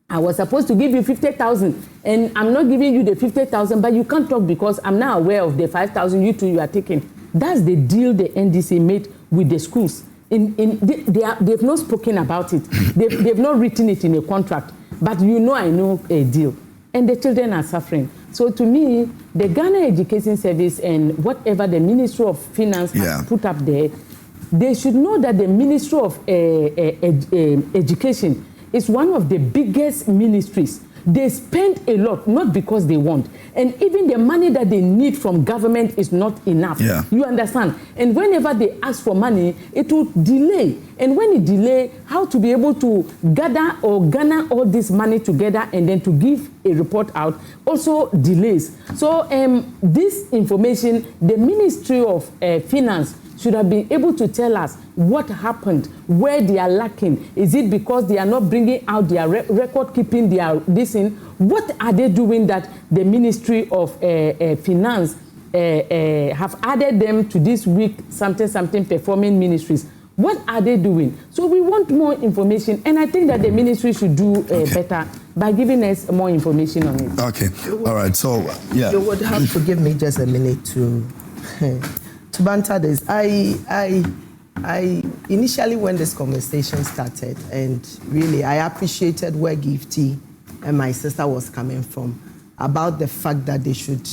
I was supposed to give you 50,000 and I'm not giving you the 50,000, but you can't talk because I'm now aware of the 5,000 you are taking. That's the deal the NDC made with the schools. They've not spoken about it. They've not written it in a contract, but I know a deal. And the children are suffering. So to me, the Ghana Education Service and whatever the Ministry of Finance has put up there, they should know that the Ministry of Education is one of the biggest ministries. They spend a lot, not because they want. And even the money that they need from government is not enough. Yeah. You understand? And whenever they ask for money, it will delay. And when it delay, how to be able to gather or garner all this money together and then to give a report out also delays. So this information, the Ministry of Finance should have been able to tell us what happened, where they are lacking. Is it because they are not bringing out their record keeping, their this in? What are they doing that the Ministry of Finance have added them to this week something performing ministries? What are they doing? So we want more information, and I think that the ministry should do better by giving us more information on it. Okay, all right. So you would have to give me just a minute to banter this. I initially, when this conversation started, and really I appreciated where Gifty and my sister was coming from about the fact that they should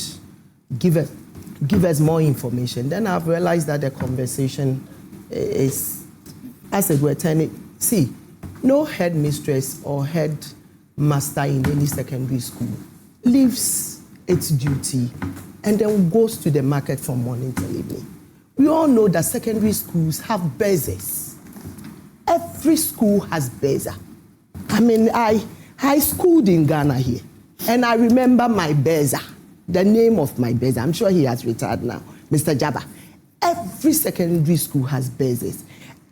give us more information. Then I've realized that the conversation is, as it were, turning. See, no headmistress or headmaster in any secondary school leaves its duty and then goes to the market from morning till evening. We all know that secondary schools have bezers. Every school has bezer. I mean, I schooled in Ghana here, and I remember my bezer, the name of my bezer. I'm sure he has retired now, Mr. Jabba. Every secondary school has bezers.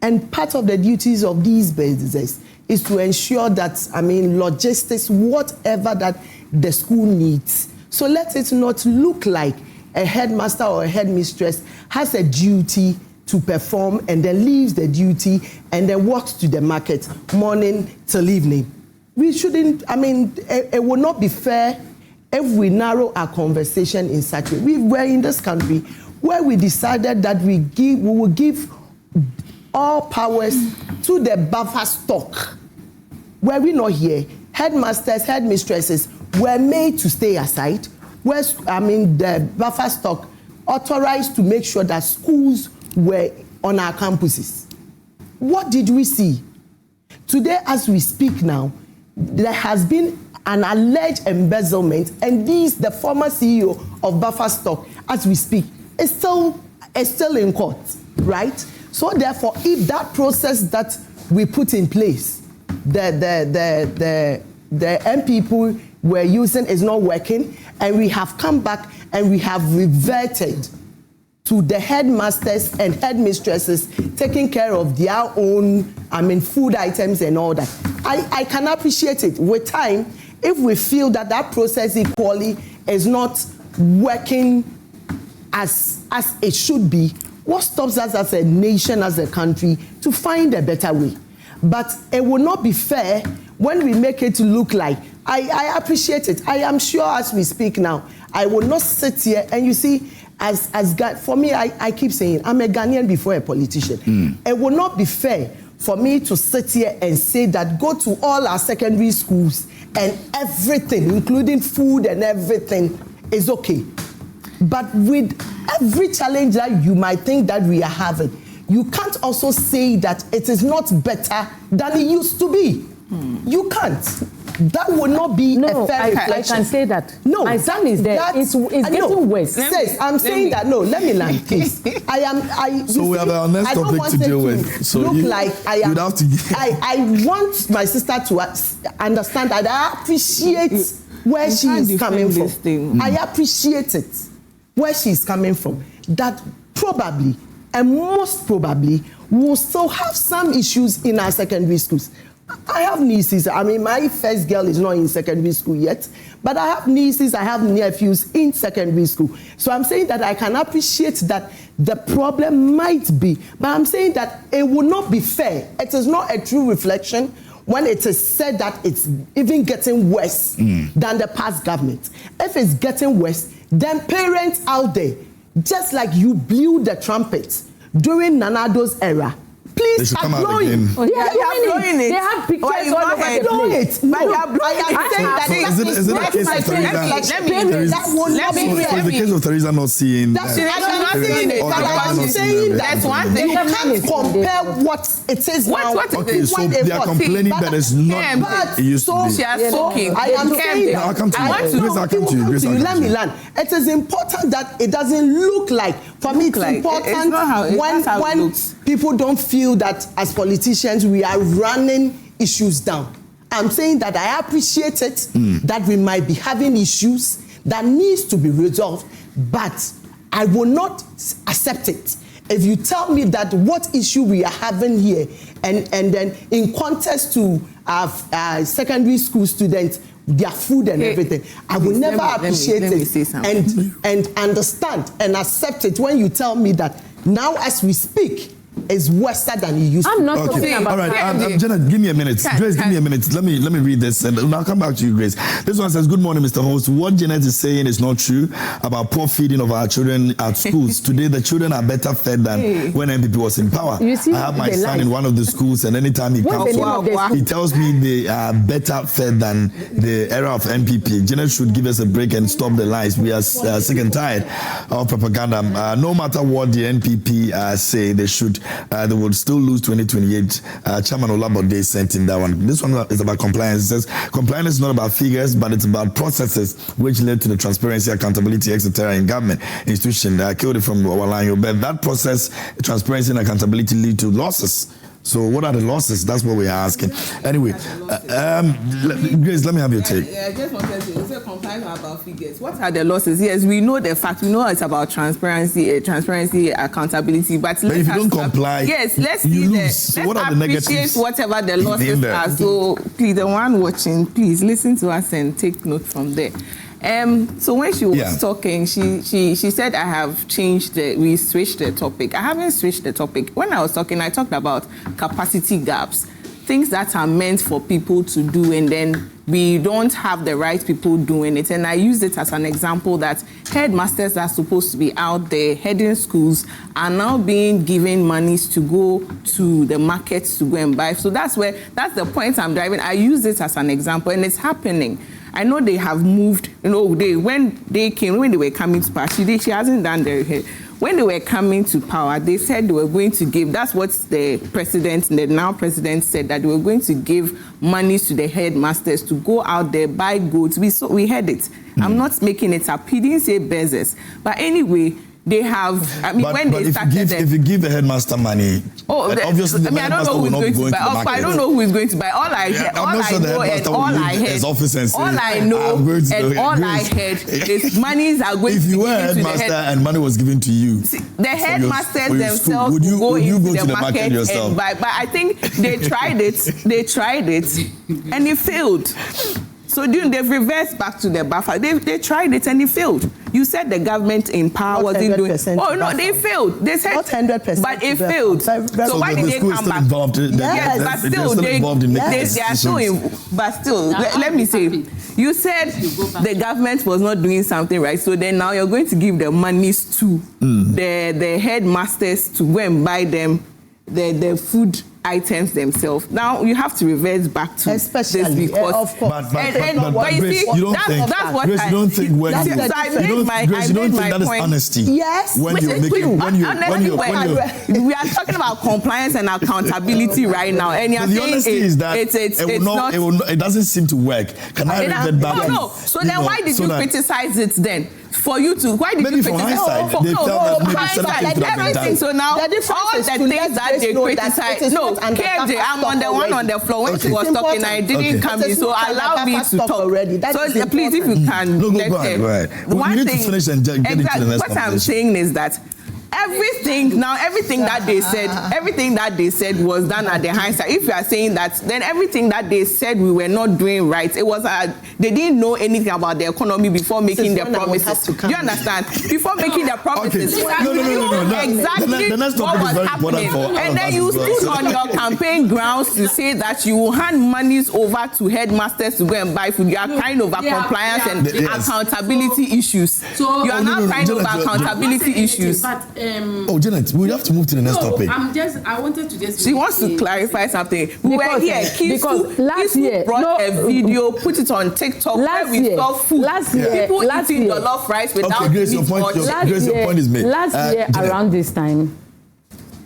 And part of the duties of these bezers is to ensure that, logistics, whatever that the school needs. So let it not look like a headmaster or a headmistress has a duty to perform and then leaves the duty and then walks to the market morning till evening. We shouldn't, it would not be fair if we narrow our conversation in such a way. We were in this country where we decided that we will give all powers to the buffer stock. Were we not here? Headmasters, headmistresses were made to stay aside. The buffer stock authorized to make sure that schools were on our campuses. What did we see? Today, as we speak now, there has been an alleged embezzlement, and the former CEO of buffer stock, as we speak, is still in court, right? So therefore, if that process that we put in place, the people we're using is not working, and we have come back and we have reverted to the headmasters and headmistresses taking care of their own, food items and all that. I can appreciate it. With time, if we feel that process equally is not working as it should be, What stops us as a nation, as a country, to find a better way? But it will not be fair when we make it look like, I appreciate it. I am sure as we speak now, I will not sit here and you see, for me, I keep saying, I'm a Ghanaian before a politician. It will not be fair for me to sit here and say that go to all our secondary schools and everything, including food and everything, is okay. But with every challenge that you might think that we are having, you can't also say that it is not better than it used to be. You can't. That would not be a fair reflection. I can say that. No, my son is there. It's getting worse. I'm saying that. No, let me land, please. So we have our next topic to deal with. So I want my sister to understand that I appreciate where she is coming from. I appreciate it, where she is coming from. That probably and most probably will still have some issues in our secondary schools. I have nieces. I mean, my first girl is not in secondary school yet, but I have nieces, I have nephews in secondary school. So I'm saying that I can appreciate that the problem might be, but I'm saying that it will not be fair. It is not a true reflection when it is said that it's even getting worse than the past government. If it's getting worse, then parents out there, just like you blew the trumpet during Nanado's era, please start blowing. They are blowing it. They have pictures all over the place. But I am saying that is it the case of Theresa? Is the case of Theresa not seeing that? I'm saying that one thing. You can't compare what it is now. Okay, so they are complaining that it's not it used to be. I am saying that. I'll come to you. Let me learn. It is important that it doesn't look like. For me, it's important when people don't feel that as politicians we are running issues down. I'm saying that I appreciate it, that we might be having issues that needs to be resolved, but I will not accept it. If you tell me that what issue we are having here, and then in context to secondary school students, their food and everything, I will never appreciate it and understand and accept it when you tell me that now as we speak, is worse than it used to be. I'm not talking about. All right, Jenna, give me a minute. Grace, give me a minute. Let me read this, and I'll come back to you, Grace. This one says, "Good morning, Mr. Host. What Janet is saying is not true about poor feeding of our children at schools. Today, the children are better fed than when MPP was in power. You see, I have my son in one of the schools, and anytime he comes home, he tells me they are better fed than the era of MPP. Janet should give us a break and stop the lies. We are sick and tired of propaganda. No matter what the NPP say, they will still lose 2028. Chairman Olabode sent in that one. This one is about compliance. It says compliance is not about figures, but it's about processes which led to the transparency, accountability, etc. in government institution. Killed it from Walanyo, but that process, transparency and accountability lead to losses. So what are the losses? That's what we're asking. Anyway, Grace, let me have your take. I just wanted to say compliance about figures. What are the losses? Yes, we know the fact. We know it's about transparency, accountability. But if you don't comply, yes, let's appreciate whatever the losses are. So please, the one watching, please listen to us and take note from there. So when she was talking, she said, we switched the topic. I haven't switched the topic. When I was talking, I talked about capacity gaps, things that are meant for people to do, and then we don't have the right people doing it. And I used it as an example that headmasters that are supposed to be out there heading schools are now being given monies to go to the markets to go and buy. So that's the point I'm driving. I use it as an example, and it's happening. I know they have moved, when they were coming to power, she hasn't done their head. When they were coming to power, they said they were going to give, that's what the now president said, that they were going to give money to the headmasters to go out there, buy goods. We heard it. I'm not making it up. He didn't say business. But anyway, they have, if you give the headmaster money, obviously the headmaster will not be going to the market. I don't know who is going to buy. All I heard is monies are going to be given to the headmaster. If you were a headmaster and money was given to you, the headmasters themselves would go into the market yourself? And buy. But I think they tried it, and it failed. So they've reversed back to the buffer. They tried it and it failed. You said the government in power wasn't doing. Oh no, they failed. They said not 100%, but it failed. So why did they come back? Yes, but still they are still. But still, let me say, you said the government was not doing something right. So then now you're going to give the monies to the headmasters to go and buy them the food items themselves. Now you have to reverse back to especially this because of course. But you see, that's what Grace, you don't think when I made my that is point. honesty. Yes. When you're making we are talking about compliance and accountability right now, and you're the honesty is that it doesn't seem to work. Can I revert back? No. So then why did you criticize it then? For you to why did maybe you for criticize? hindsight, they felt that maybe certain things would have been done. So now all the things that they criticize. No, KJ, I'm on the one on the floor when she was talking. I didn't come in, so allow me to talk already. So please, if you can, go ahead. We need to finish and get into the next what I'm saying is that everything that they said was done at the hindsight. If you are saying that, then everything that they said we were not doing right, it was they didn't know anything about the economy before making their promises. Do you understand? Before making their promises, exactly the next what was happening, and then you stood on your campaign grounds to say that you will hand monies over to headmasters to go and buy food. You are crying over compliance and accountability issues. So you are now crying over accountability issues. Janet, we have to move to the next topic. I wanted to just. She wants to clarify something. We were here. Because last year, brought a video, put it on TikTok where we saw food. People eating jollof rice without Grace, your point is made. Last year, around this time,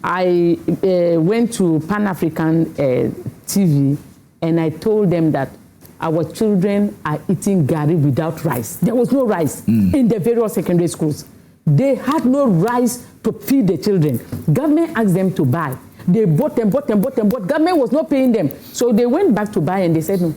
I went to Pan African TV and I told them that our children are eating gari without rice. There was no rice in the various secondary schools. They had no rice to feed the children. Government asked them to buy. They bought them. Government was not paying them. So they went back to buy and they said no.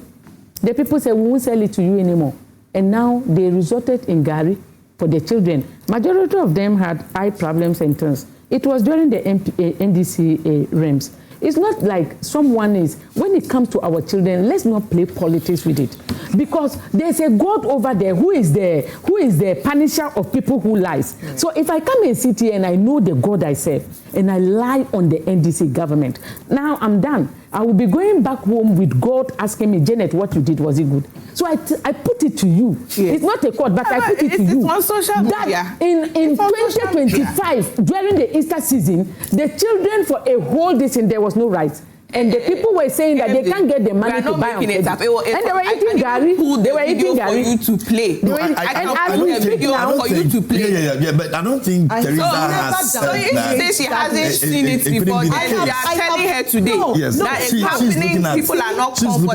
The people said, we won't sell it to you anymore. And now they resorted in gari for the children. Majority of them had eye problems and turns. It was during the NDC REMS. It's not like someone is, when it comes to our children, let's not play politics with it. Because there's a God over there who is the punisher of people who lies. Right. So if I come and sit here and I know the God I serve, and I lie on the NDC government, now I'm done. I will be going back home with God asking me, Janet, what you did, was it good? So I put it to you. Yes. It's not a court, but I put it to you. It's on social media. That in 2025, during the Easter season, the children for a whole day, there was no rights. And the people were saying that they can't get the money to buy on it. And they were eating gari. They were eating gari. For you to play. I put a video for you to play. Yeah, but I don't think Teresa has said that. So if she hasn't seen it before, then you are telling her today that it's happening. People are not comfortable,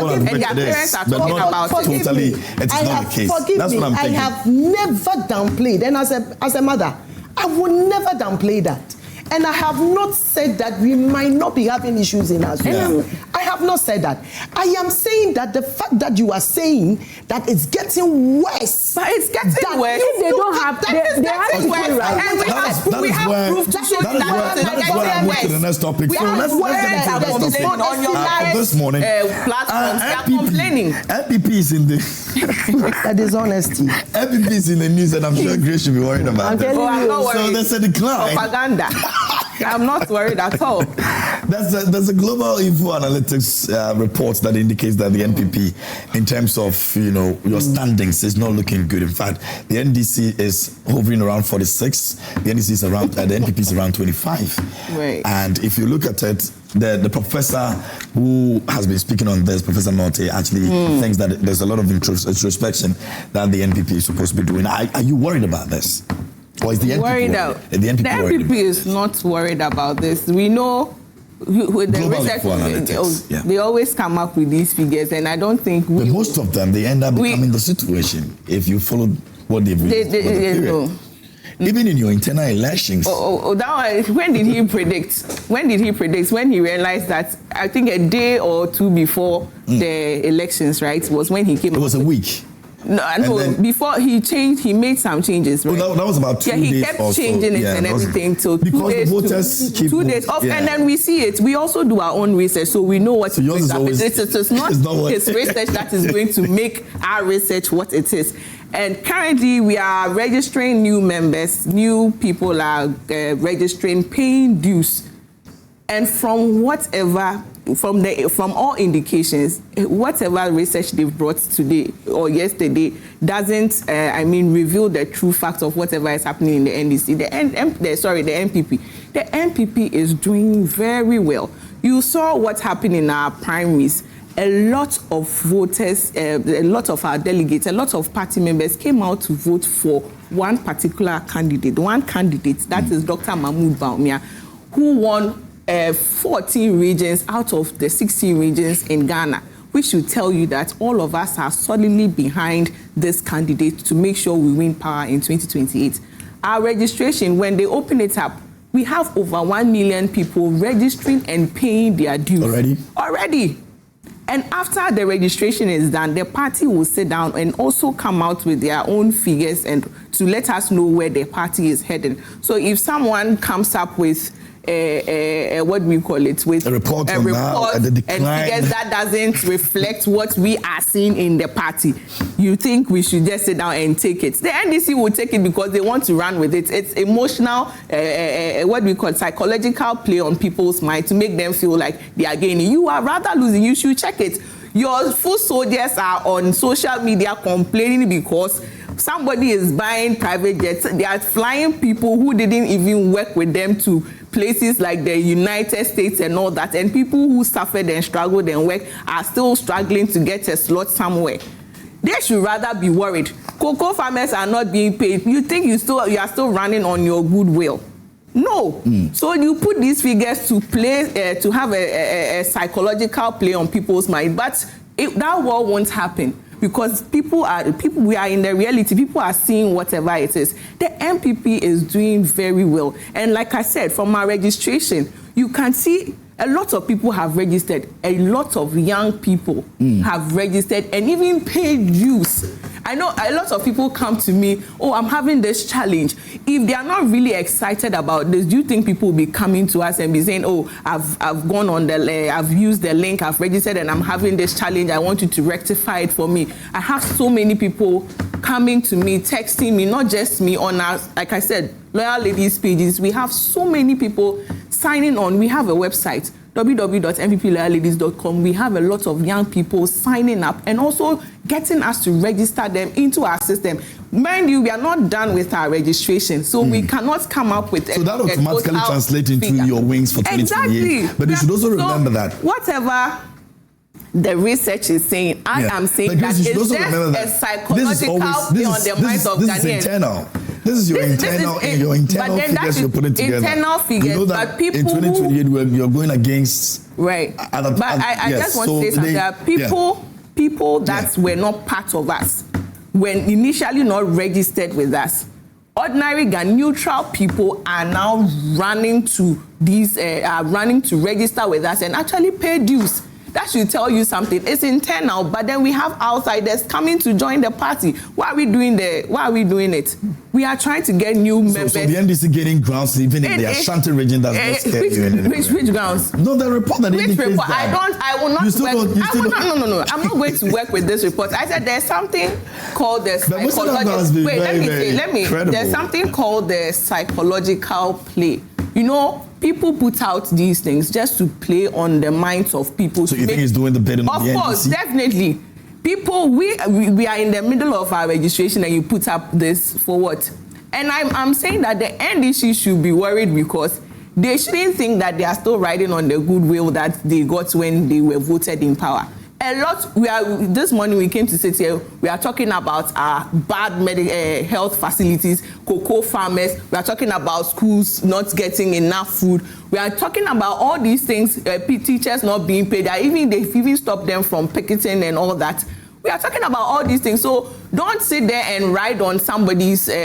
and their parents are talking about it. Totally, it's not the case. That's what I'm thinking. I have never downplayed, and as a mother, I would never downplay that. And I have not said that we might not be having issues in our school. I have not said that. I am saying that the fact that you are saying that it's getting worse. But it's getting worse. If they don't have, they have worse. And we have proof to show that is why I moved to the next topic. So let's get into the next topic. On your this morning, platforms, they are complaining. NPP is in the... That is honesty. NPP is in the news, and I'm sure Grace should be worried about that. I'm not worried. So there's a decline. Propaganda. I'm not worried at all. There's a global info analytics report that indicates that the NPP, in terms of your standings, is not looking good. In fact, the NDC is hovering around 46. The NDC is around the NPP is around 25. Right. And if you look at it, the professor who has been speaking on this, Professor Norte, actually thinks that there's a lot of introspection that the NPP is supposed to be doing. Are you worried about this? Or is the NPP worried out? The NPP is not worried about this. We know with the research, they always come up with these figures, and I don't think but most of them, they end up becoming the situation if you follow what they've read. Even in your internal elections. When did he predict? When he realized that, I think a day or two before the elections, right, was when he came. It was a week. No, I know. Before he changed, he made some changes. Right? That was about 2 days. Yeah, he kept changing it and everything till 2 days. Voters keep 2 days off, and then we see it. We also do our own research, so we know what so yours is always, it's not his research that is going to make our research what it is. And currently, we are registering new members. New people are registering, paying dues. And from all indications, whatever research they've brought today or yesterday doesn't, reveal the true facts of whatever is happening in the NDC. The NPP. The NPP is doing very well. You saw what happened in our primaries. A lot of voters, a lot of our delegates, a lot of party members came out to vote for one particular candidate. One candidate, that is Dr. Mahmoud Bawumia, who won 14 regions out of the 16 regions in Ghana, which should tell you that all of us are solidly behind this candidate to make sure we win power in 2028. Our registration, when they open it up, we have over 1 million people registering and paying their dues. Already. And after the registration is done, the party will sit down and also come out with their own figures and to let us know where the party is heading. So if someone comes up with what we call it, with a report and figures that doesn't reflect what we are seeing in the party, you think we should just sit down and take it. The NDC will take it because they want to run with it. It's emotional, what we call psychological play on people's mind to make them feel like they are gaining. You are rather losing. You should check it. Your foot soldiers are on social media complaining because somebody is buying private jets. They are flying people who didn't even work with them to places like the United States and all that. And people who suffered and struggled and worked are still struggling to get a slot somewhere. They should rather be worried. Cocoa farmers are not being paid. You think you are still running on your goodwill? No. So you put these figures to play, to have a psychological play on people's mind. But that war won't happen. Because we are in the reality, people are seeing whatever it is. The MPP is doing very well. And like I said, from our registration, you can see a lot of people have registered. A lot of young people have registered and even paid dues. I know a lot of people come to me, oh, I'm having this challenge. If they are not really excited about this, do you think people will be coming to us and be saying, oh, I've gone on I've used the link, I've registered and I'm having this challenge, I want you to rectify it for me. I have so many people coming to me, texting me, not just me on our, like I said, Loyal Ladies pages. We have so many people signing on. We have a website, www.mpployalladies.com. We have a lot of young people signing up and also getting us to register them into our system. Mind you, we are not done with our registration, so we cannot come up with so that automatically translates into your wings for 2028. Exactly. But you should also remember that whatever the research is saying, I am saying that it's just a psychological play on the minds of Ghanaians. This is internal. This is your internal figures you're putting together. Internal figures, you know that but people in 2028 you're going against other. But I just want to say something. There are people that were not part of us, when initially not registered with us. Ordinary neutral people are now running to register with us and actually pay dues. That should tell you something. It's internal, but then we have outsiders coming to join the party. Why are we doing it? We are trying to get new members. So the NDC getting grounds even in the Ashanti region does not scare you in any way. Which grounds? No, the report that indicates that. I will not work. No. I'm not going to work with this report. I said there's something called the psychological. Wait, there's something called the psychological play. You know, people put out these things just to play on the minds of people. So you think he's doing the bidding on the NDC? Of course, definitely. People, we are in the middle of our registration and you put up this for what? And I'm saying that the NDC should be worried because they shouldn't think that they are still riding on the goodwill that they got when they were voted in power. This morning we came to sit here, we are talking about our bad health facilities, cocoa farmers, we are talking about schools not getting enough food, we are talking about all these things, teachers not being paid, they've even stopped them from picketing and all that. We are talking about all these things. So don't sit there and ride on somebody's figures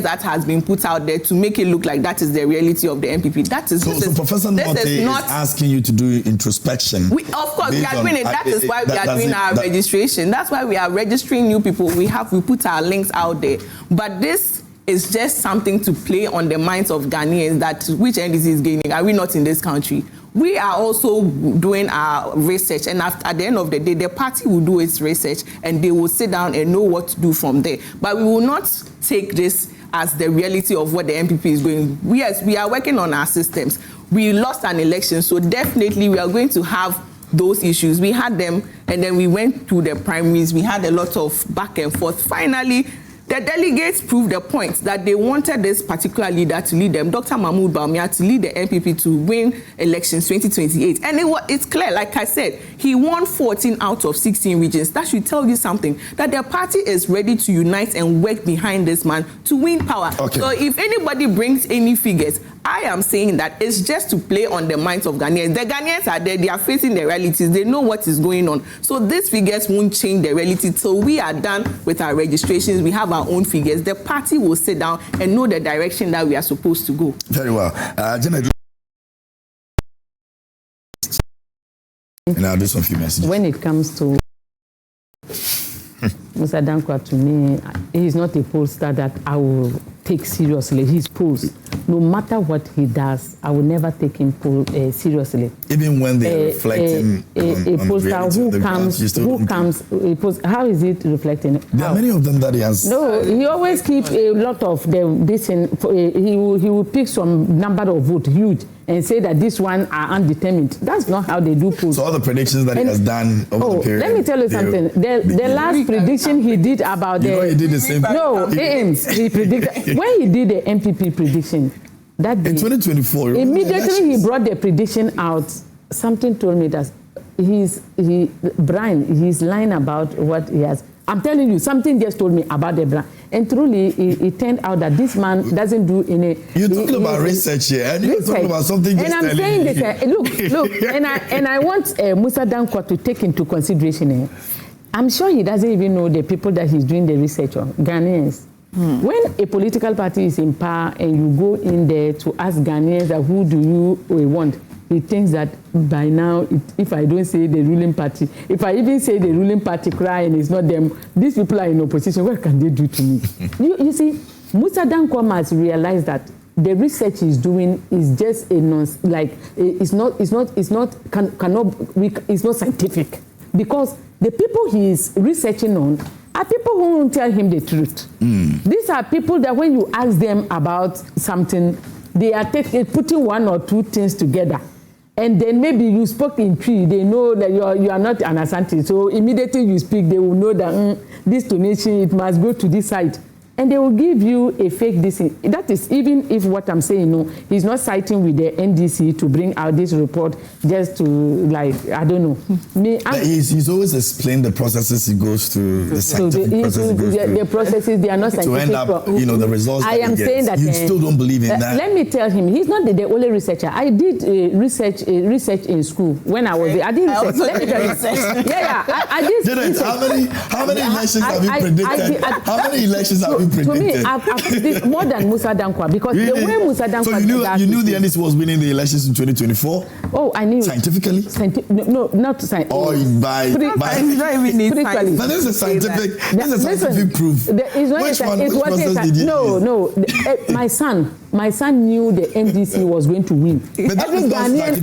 that has been put out there to make it look like that is the reality of the MPP. That is so Professor Norte is asking you to do introspection. Of course, we are doing it. That is why we are doing our registration. That's why we are registering new people. We put our links out there. But this is just something to play on the minds of Ghanaians that which NDC is gaining. Are we not in this country? We are also doing our research, and at the end of the day, the party will do its research and they will sit down and know what to do from there. But we will not take this as the reality of what the MPP is going. Yes, we are working on our systems. We lost an election, so definitely we are going to have those issues. We had them, and then we went to the primaries. We had a lot of back and forth. Finally, the delegates proved the point that they wanted this particular leader to lead them, Dr. Mahmoud Bawumia, to lead the MPP to win elections 2028. And it's clear, like I said, he won 14 out of 16 regions. That should tell you something, that the party is ready to unite and work behind this man to win power. Okay. So if anybody brings any figures, I am saying that it's just to play on the minds of Ghanaians. The Ghanaians are there, they are facing the realities, they know what is going on. So these figures won't change the reality till we are done with our registrations, we have our own figures. The party will sit down and know the direction that we are supposed to go. Very well. Janet, and I'll do some few messages. When it comes to Mr. Dankwa, to me, he's not a pollster that I will take seriously. His polls, no matter what he does, I will never take him seriously. Even when they're reflecting a pollster who comes, how is it reflecting? There are many of them that he has. No, he always keeps a lot of them. He will pick some number of votes, huge, and say that this one are undetermined. That's not how they do polls. So all the predictions that he has done over the period. Let me tell you something. The last prediction he did about he did the same. No, he predicted when he did the MPP prediction that day, in 2024. Immediately he brought the prediction out. Something told me that he's lying about what he has. I'm telling you, something just told me about the brand. And truly, it turned out that this man doesn't do any... You're talking about research here, and you're talking about something just telling me. And I'm saying this, look, and I want Musa Dankwa to take into consideration. I'm sure he doesn't even know the people that he's doing the research on, Ghanaians. When a political party is in power and you go in there to ask Ghanaians that who do you want, he thinks that by now, if I don't say the ruling party, if I even say the ruling party cry and it's not them, these people are in opposition, what can they do to me? You see, Musa Dankwa must realize that the research he's doing is just it's not scientific, because the people he is researching on are people who won't tell him the truth. These are people that when you ask them about something, they are putting one or two things together. And then maybe you spoke in tree, they know that you are not an Asante. So immediately you speak, they will know that this donation, it must go to this side. And they will give you a fake this. That is, even if what I'm saying, no, he's not citing with the NDC to bring out this report just to, I don't know. He's always explained the processes he goes through, the scientific processes he goes through. The processes, they are not scientific. To end up, the results I am saying that you still don't believe in that. Let me tell him, he's not the only researcher. I did research in school when I was there. I did research. Let me tell you. I did research. How many elections have you predicted? How many elections have you predicted? To me, I've predicted more than Musa Dankwa, because the way Musa Dankwa... So you knew the NDC was winning the elections in 2024? Oh, I knew. Scientifically? No, not scientifically. Or by spiritually. But this is a scientific proof. Which process did you use? No. My son knew the NDC was going to win. But every Ghanaian...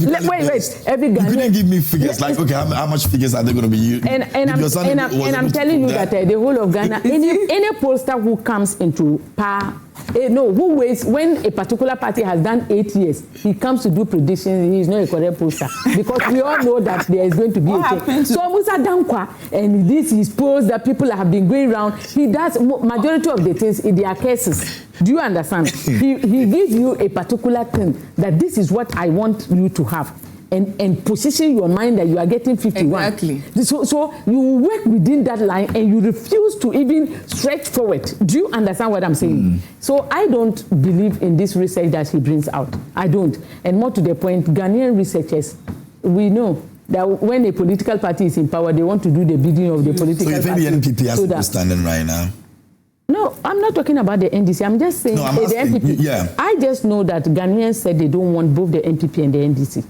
Every Ghanaian... You couldn't give me figures, how much figures are they going to be used? And I'm telling you that the whole of Ghana, any pollster who comes into power, who waits when a particular party has done 8 years, he comes to do predictions, he is not a correct pollster. Because we all know that there is going to be a change. So Musa Dankwa, and this is polls that people have been going around, he does majority of the things in their cases. Do you understand? He gives you a particular thing that this is what I want you to have. And position your mind that you are getting 51. Exactly. So you work within that line and you refuse to even stretch forward. Do you understand what I'm saying? So I don't believe in this research that he brings out. I don't. And more to the point, Ghanaian researchers, we know that when a political party is in power, they want to do the bidding of the political party. So you think the NPP has to be standing right now? No, I'm not talking about the NDC. I'm just saying the NPP. Yeah. I just know that Ghanaians said they don't want both the NPP and the NDC.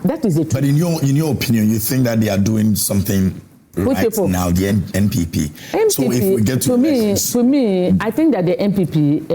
That is the truth. But in your opinion, you think that they are doing something right now, the NPP. So if we get to me, I think that the NPP,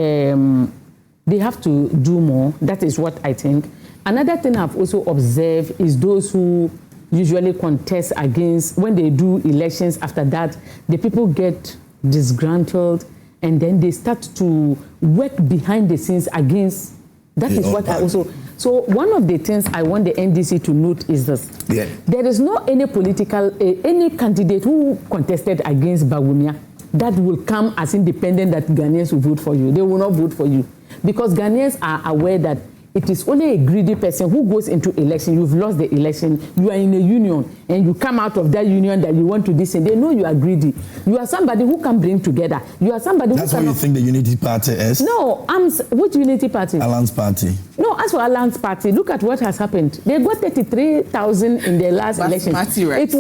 they have to do more. That is what I think. Another thing I've also observed is those who usually contest against, when they do elections, after that, the people get disgruntled and then they start to work behind the scenes against. That is what I also. So one of the things I want the NDC to note is this. Yeah. There is no any political, any candidate who contested against Bawumia that will come as independent that Ghanaians will vote for you. They will not vote for you. Because Ghanaians are aware that it is only a greedy person who goes into election. You've lost the election. You are in a union and you come out of that union that you want to listen. They know you are greedy. You are somebody who can bring together. You are somebody That's who what you think the Unity Party is? No, which Unity Party? Alliance Party. No, as for Alliance Party, look at what has happened. They got 33,000 in their last election. Party, right? It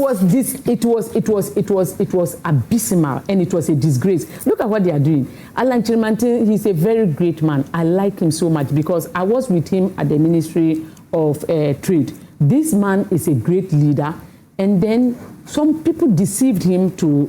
was abysmal and it was a disgrace. Look at what they are doing. Alan Chilmantin, he's a very great man. I like him so much because I was with him at the Ministry of Trade. This man is a great leader, and then some people deceived him to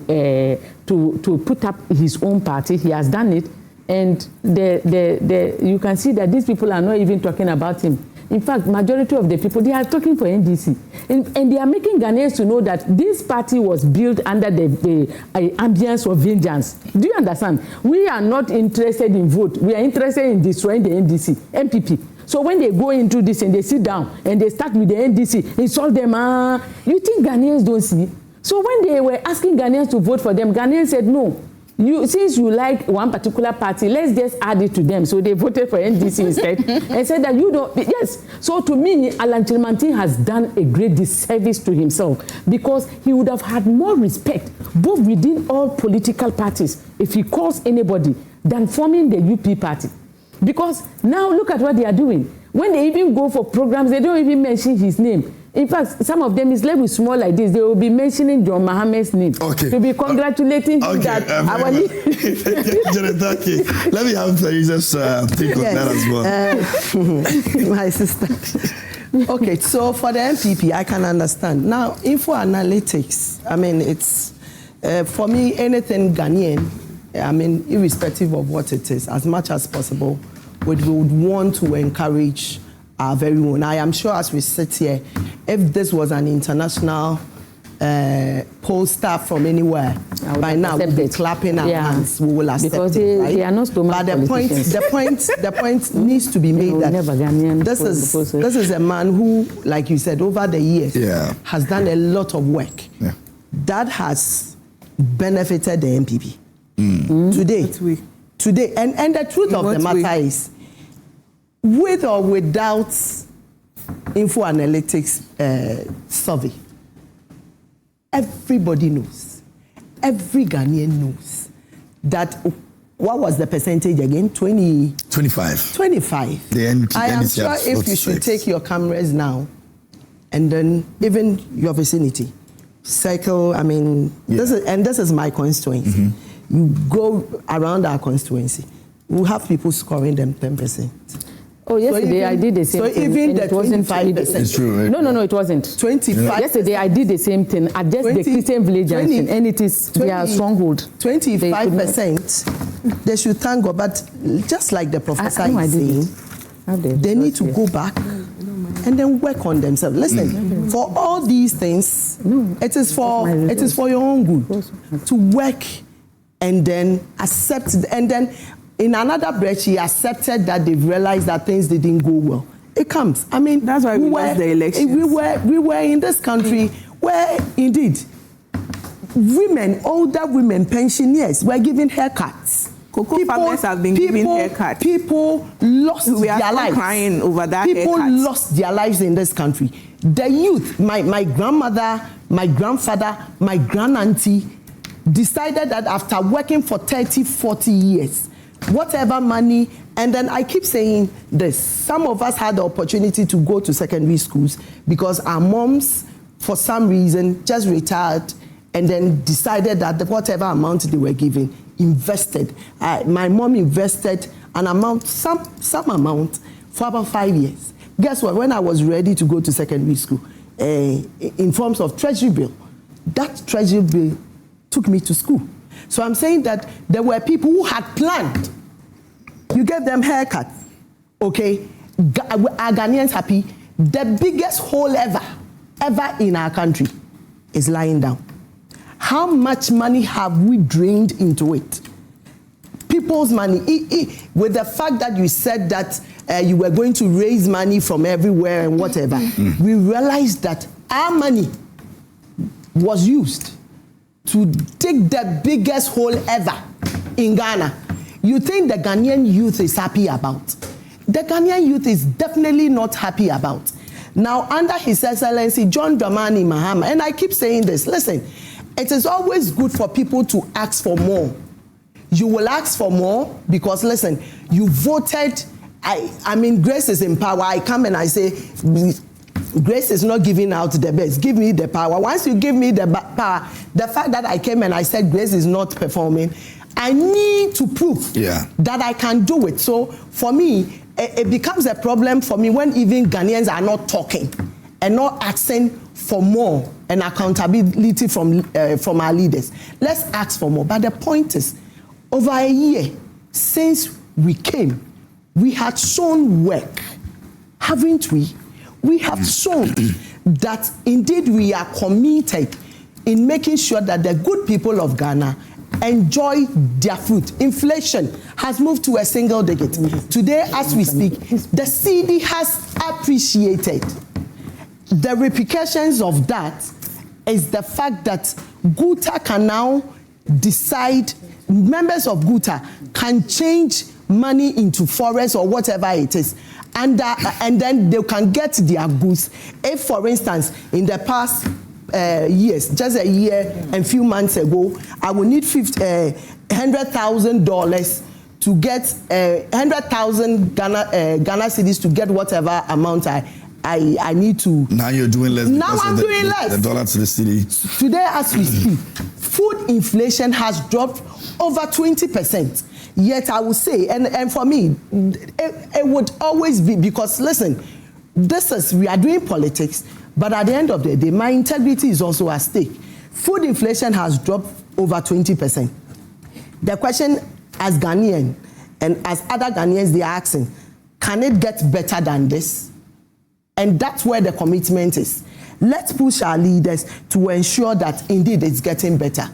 put up his own party. He has done it, and you can see that these people are not even talking about him. In fact, majority of the people, they are talking for NDC. And they are making Ghanaians to know that this party was built under the ambience of vengeance. Do you understand? We are not interested in vote. We are interested in destroying the NDC, MPP. So when they go into this and they sit down and they start with the NDC, insult them, you think Ghanaians don't see? So when they were asking Ghanaians to vote for them, Ghanaians said no. Since you like one particular party, let's just add it to them. So they voted for NDC instead and said that you don't. Yes. So to me, Alan Chilmantin has done a great disservice to himself because he would have had more respect both within all political parties if he calls anybody than forming the UP party. Because now look at what they are doing. When they even go for programs, they don't even mention his name. In fact, some of them is labeled small like this. They will be mentioning John Mohammed's name to be congratulating him that our Let me have just think of that as well. My sister. Okay, so for the MPP, I can understand. Now, info analytics, I mean, it's, for me, anything Ghanaian, I mean, irrespective of what it is, as much as possible, we would want to encourage our very own. I am sure as we sit here, if this was an international poster from anywhere, by now we'll be clapping our hands. We will accept because it, right? They are not but the point needs to be made that this is a man who, like you said, over the years has done a lot of work that has benefited the MPP. Today, and the truth of the matter is, with or without info analytics survey, everybody knows, every Ghanaian knows that, what was the percentage again? 25. 25. The I am sure if you should take your cameras now, and then even your vicinity, circle, I mean, this is my constituency. You go around our constituency, we'll have people scoring them 10%. Oh, yesterday I did the same thing. So even the 25%. It's true, right? No, it wasn't. 25. Yesterday I did the same thing at just the Christian Village Junction, and it is their stronghold. 25%. They should thank God, but just like the professor is saying, they need to go back and then work on themselves. Listen, for all these things, it is for your own good to work and then accept, and then in another breath, she accepted that they've realized that things didn't go well. It comes. I mean, that's why we lost the elections. We were in this country where, indeed, older women, pensioners, were given haircuts. Farmers have been given haircuts. People lost their lives. Crying over that. People lost their lives in this country. The youth, my grandmother, my grandfather, my grandaunt decided that after working for 30, 40 years, whatever money, and then I keep saying this, some of us had the opportunity to go to secondary schools because our moms for some reason, just retired and then decided that whatever amount they were giving, invested. My mom invested an amount, some amount, for about 5 years. Guess what? When I was ready to go to secondary school, in forms of treasury bill, that treasury bill took me to school. So I'm saying that there were people who had planned. You gave them haircuts, okay? Are Ghanaians happy? The biggest hole ever in our country is lying down. How much money have we drained into it? People's money. With the fact that you said that you were going to raise money from everywhere and whatever, we realized that our money was used to dig the biggest hole ever in Ghana. You think the Ghanaian youth is happy about? The Ghanaian youth is definitely not happy about. Now, under His Excellency John Dramani Mahama, and I keep saying this, listen, it is always good for people to ask for more. You will ask for more because, listen, you voted. I mean, grace is in power. I come and I say, grace is not giving out the best. Give me the power. Once you give me the power, the fact that I came and I said grace is not performing, I need to prove that I can do it. So for me, it becomes a problem for me when even Ghanaians are not talking and not asking for more and accountability from our leaders. Let's ask for more. But the point is, over a year since we came, we had shown work, haven't we? We have shown that indeed we are committed in making sure that the good people of Ghana enjoy their fruit. Inflation has moved to a single digit. Today, as we speak, the CD has appreciated. The repercussions of that is the fact that Guta can now decide, members of Guta can change money into forest or whatever it is, and then they can get their goods. If, for instance, in the past years, just a year and few months ago, I will need $100,000 to get 100,000 Ghana cedis to get whatever amount I need to. Now you're doing less. Now I'm doing less. The dollar to the city. Today, as we speak, food inflation has dropped over 20%. Yet I would say, and for me, it would always be, because listen, we are doing politics, but at the end of the day, my integrity is also at stake. Food inflation has dropped over 20%. The question, as Ghanaian and as other Ghanaians, they are asking, can it get better than this? And that's where the commitment is. Let's push our leaders to ensure that indeed it's getting better.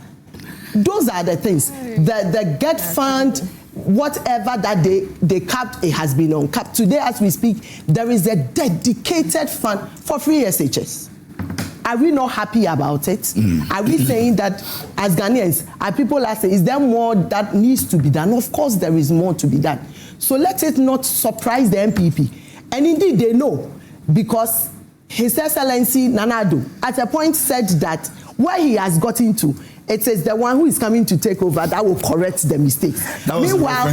Those are the things. The Get Fund, whatever that they capped, it has been uncapped. Today, as we speak, there is a dedicated fund for free SHS. Are we not happy about it? Are we saying that as Ghanaians, are people asking, is there more that needs to be done? Of course, there is more to be done. So let it not surprise the MPP. And indeed, they know, because His Excellency Nana Addo at a point said that where he has gotten to, it is the one who is coming to take over that will correct the mistakes. Meanwhile,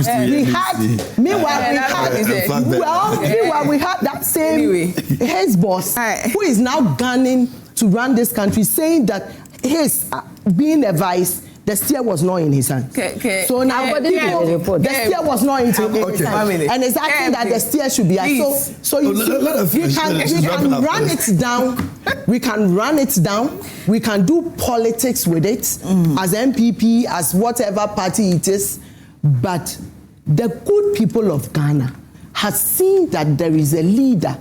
we had that same his boss who is now gunning to run this country, saying that his being a vice, the steer was not in his hand. So now the steer was not in his hand. And it's asking that the steer should be. So we can run it down. We can run it down. We can do politics with it as MPP, as whatever party it is. But the good people of Ghana has seen that there is a leader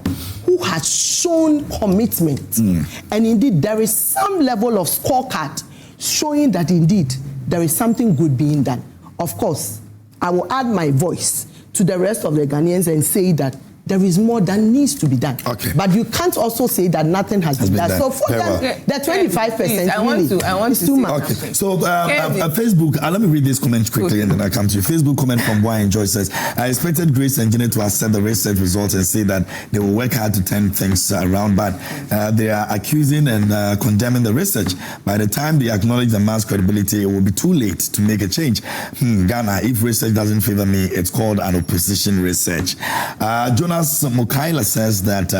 who has shown commitment. And indeed, there is some level of scorecard showing that indeed there is something good being done. Of course, I will add my voice to the rest of the Ghanaians and say that there is more that needs to be done. But you can't also say that nothing has been done. So for them, the 25% I want to too much. So Facebook, let me read this comment quickly and then I come to you. Facebook comment from Boy and Joy says, I expected Grace and Janet to accept the research results and say that they will work hard to turn things around, but they are accusing and condemning the research. By the time they acknowledge the man's credibility, it will be too late to make a change. Ghana, if research doesn't favor me, it's called an opposition research. Jonas Mukaila says that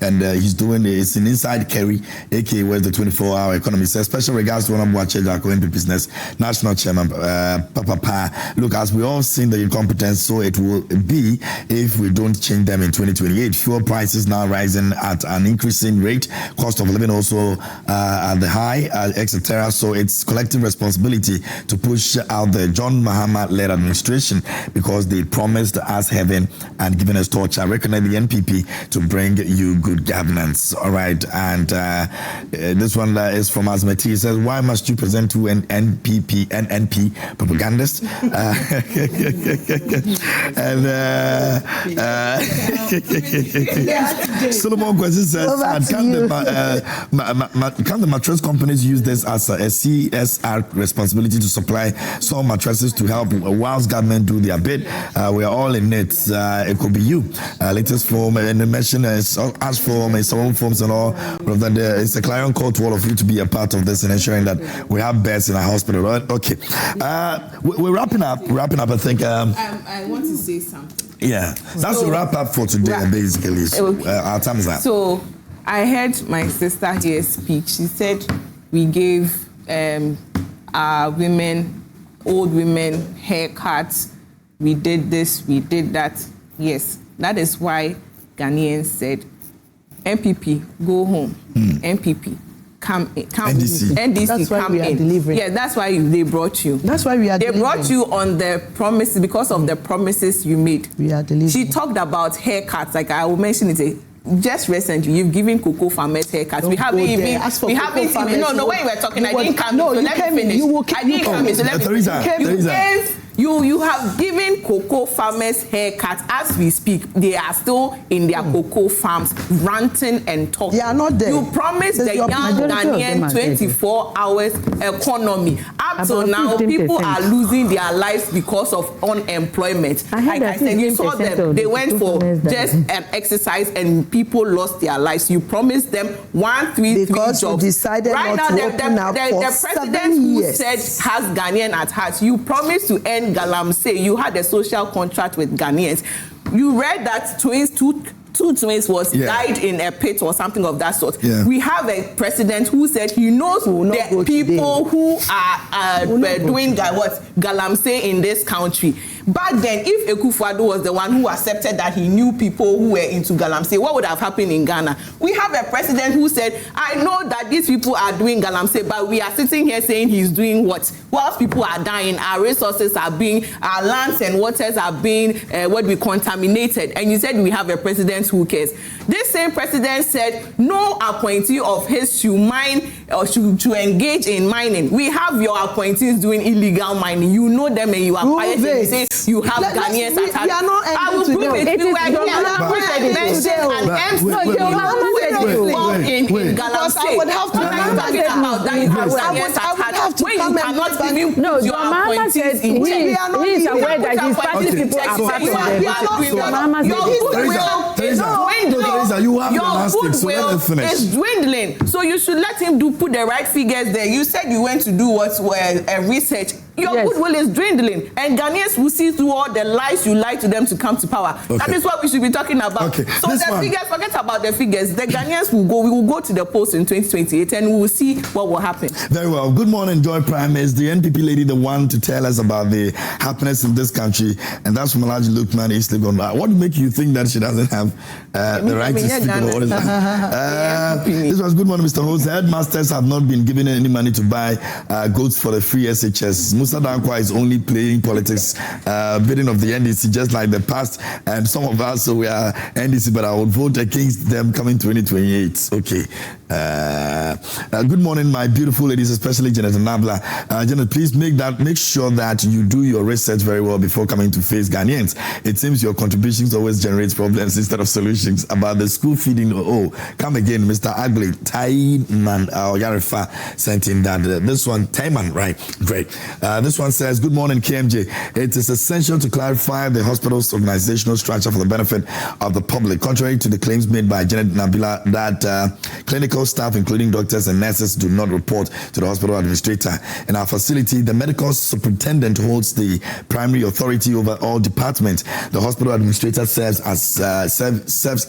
and he's doing it's an inside carry, aka where's the 24-hour economy. So special regards to one of NPP business national chairman Papa. Look, as we all seen the incompetence, so it will be if we don't change them in 2028. Fuel prices now rising at an increasing rate, cost of living also at the high, etc. So it's collective responsibility to push out the John Mahama-led administration, because they promised us heaven and given us torture. I recognize the NPP to bring you good governance. All right, and this one is from Asmati. It says, why must you present to an NNP propagandists? And Solomon question says, can the mattress companies use this as a CSR responsibility to supply some mattresses to help whilst government do their bit? We are all in it. It could be you. Latest form and the mention is ask form and some forms and all. But then it's a clarion call to all of you to be a part of this and ensuring that we have beds in our hospital. Right? Okay. We're wrapping up. I think. I want to say something. Yeah, that's the wrap up for today, basically. So, our time is up. So, I heard my sister here speak. She said we gave our women, old women, haircuts. We did this, we did that. Yes, that is why Ghanaians said, MPP, go home. MPP, come NDC. NDC, that's why come we are in. delivering. Yeah, that's why they brought you. That's why we are They delivering. brought you on the promises, because of the promises you made. We are delivering. She talked about haircuts, like I will mention it. Just recently, you've given cocoa farmers haircuts. We haven't even. No, when you were talking, I didn't come in. So let me finish. I didn't come in. So let me finish. You have given cocoa farmers haircuts. As we speak, they are still in their cocoa farms, ranting and talking. They are not there. You promised the young Ghanaian 24 hours economy. Up till now, 15%. people are losing their lives because of unemployment. Like I said, you saw them. They went for just an exercise and people lost their lives. You promised them 133 because jobs. You decided right not now, to open up for the president who said has Ghanaian at heart, you promised to end Galamsey. You had a social contract with Ghanaians. You read that two twins was died in a pit or something of that sort. Yeah. We have a president who said he knows the people who are doing Galamsey in this country. Back then, if Akufo-Addo was the one who accepted that he knew people who were into Galamsey, what would have happened in Ghana? We have a president who said, I know that these people are doing Galamsey, but we are sitting here saying he's doing what? Whilst people are dying, our resources are being, our lands and waters are being contaminated. And you said we have a president who cares. This same president said no appointee of his should mine or should engage in mining. We have your appointees doing illegal mining. You know them and you are quiet and say you have Ghanaians at heart. I will prove it. We were here and mentioned an MC in Galamsey. I would have to No, your mama said he is aware that his party people are part of them. Your goodwill is dwindling. So you should let him put the right figures there. You said you went to do research. Your goodwill is dwindling, and Ghanaians will see through all the lies you lie to them to come to power. Okay. That is what we should be talking about. Okay. So figures, forget about the figures. The Ghanaians will go. We will go to the polls in 2028, and we will see what will happen. Very well. Good morning, Joy Prime. Is the NPP lady the one to tell us about the happiness in this country? And that's from Alaji Lukman East Legon. What makes you think that she doesn't have the right to speak about what is this was good morning, Mr. Host. Headmasters have not been given any money to buy goods for the free SHS. Musa Dankwa is only playing politics, bidding of the NDC, just like the past. And some of us, so we are NDC, but I would vote against them coming 2028. Okay. Good morning, my beautiful ladies, especially Janet Nabla. Janet, please make sure that you do your research very well before coming to face Ghanaians. It seems your contributions always generate problems instead of solutions. About the school feeding, come again, Mr. Agli Taiman Yarifa sent in that this one, Taiman, right? Great. This one says, good morning, KMJ. It is essential to clarify the hospital's organizational structure for the benefit of the public. Contrary to the claims made by Janet Nabila that clinical staff, including doctors and nurses do not report to the hospital administrator. In our facility, the medical superintendent holds the primary authority over all departments. The hospital administrator serves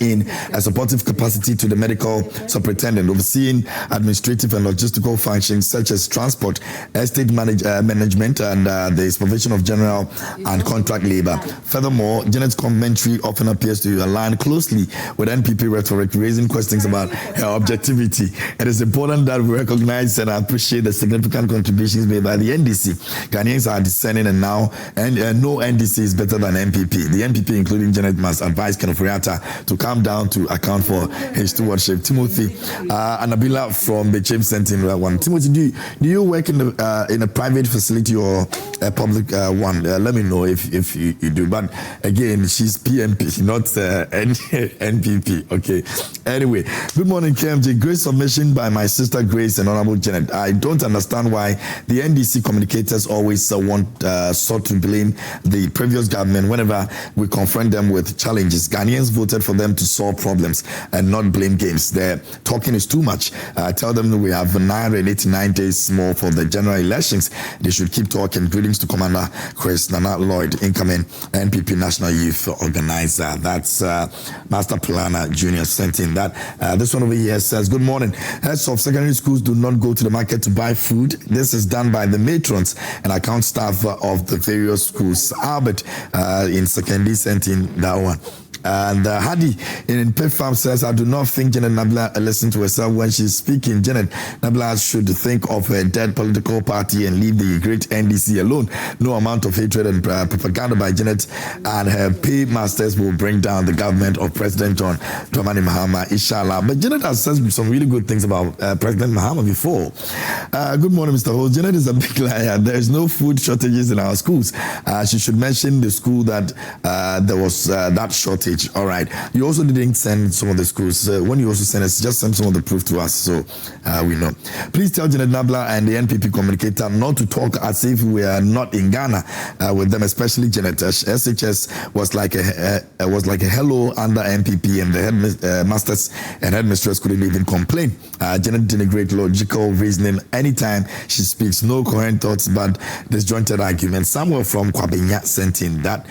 in a supportive capacity to the medical superintendent, overseeing administrative and logistical functions such as transport, estate management, and the supervision of general and contract labor. Furthermore, Janet's commentary often appears to align closely with NPP rhetoric, raising questions about her objectivity. It is important that we recognize and appreciate the significant contributions made by the NDC. Ghanaians are discerning, and now no NDC is better than NPP. The NPP, including Janet, must advise Kenneth Riata to come down to account for his stewardship. Timothy Nabla from the James Center in one. Timothy, do you work in a private facility or a public one? Let me know if you do. But again, she's PMP, not NPP. Okay. Anyway, good morning, KMJ. Great submission by my sister Grace and Honorable Janet. I don't understand why the NDC communicators always sought to blame the previous government whenever we confront them with challenges. Ghanaians voted for them to solve problems and not blame games. Their talking is too much. Tell them that we have 989 days more for the general elections. They should keep talking. Greetings to Commander Chris Nana Lloyd, incoming NPP National Youth Organizer. That's Master Planner Junior sent in that. This one over here says, good morning. Heads of secondary schools do not go to the market to buy food. This is done by the matrons and account staff of the various schools. Albert in secondary sent in that one. And Hadi in Pep Farm says, I do not think Janet Nabla listens to herself when she's speaking. Janet Nabla should think of her dead political party and leave the great NDC alone. No amount of hatred and propaganda by Janet and her paymasters will bring down the government of President John Dramani Mahama, inshallah. But Janet has said some really good things about President Mahama before. Good morning, Mr. Host. Janet is a big liar. There is no food shortages in our schools. She should mention the school that there was that shortage. All right. You also didn't send some of the schools. When you also send us, just send some of the proof to us so we know. Please tell Janet Nabla and the NPP communicator not to talk as if we are not in Ghana with them, especially Janet. SHS was like a hello under NPP, and the headmasters and headmistress couldn't even complain. Janet denigrate logical reasoning anytime she speaks. No coherent thoughts, but disjointed arguments. Samuel from Kwabenya sent in that.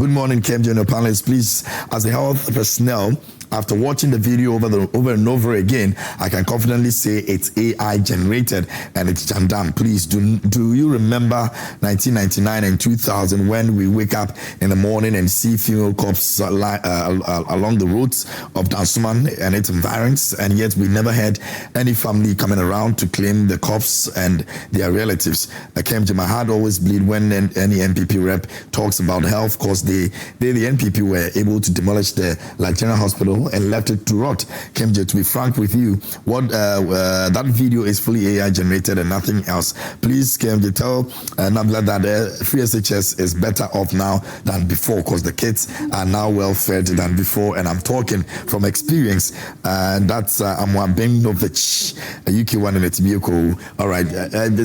Good morning, KMJ and your panelists. Please, as a health personnel, after watching the video over and over again, I can confidently say it's AI generated and it's Jandam. Please, do you remember 1999 and 2000 when we wake up in the morning and see female cops along the roads of Dansuman and its environs, and yet we never had any family coming around to claim the cops and their relatives? I came to my heart always bleed when any NPP rep talks about health, because the NPP were able to demolish the General Hospital and left it to rot. KMJ, to be frank with you, what that video is fully AI generated and nothing else. Please, KMJ, tell Nabla that free SHS is better off now than before, because the kids are now well fed than before, and I'm talking from experience. And that's Amwabengnovich, a UK one in its vehicle. All right,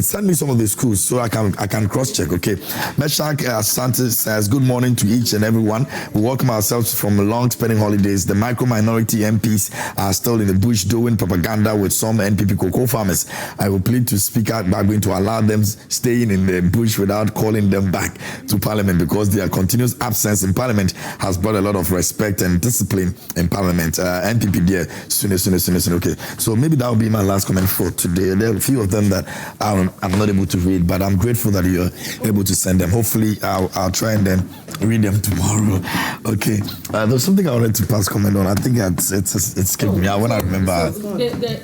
send me some of the schools so I can cross check. Okay, Meshach Santos says, good morning to each and everyone. We welcome ourselves from long spending holidays. The minority MPs are still in the bush doing propaganda with some NPP cocoa farmers. I will plead to Speaker Bagwin to allow them staying in the bush without calling them back to Parliament, because their continuous absence in Parliament has brought a lot of respect and discipline in Parliament. NPP there, soon. Okay, so maybe that will be my last comment for today. There are a few of them that I'm not able to read, but I'm grateful that you're able to send them. Hopefully, I'll try and then read them tomorrow. Okay, there's something I wanted to pass comment on. I think it escaped me. I want to remember.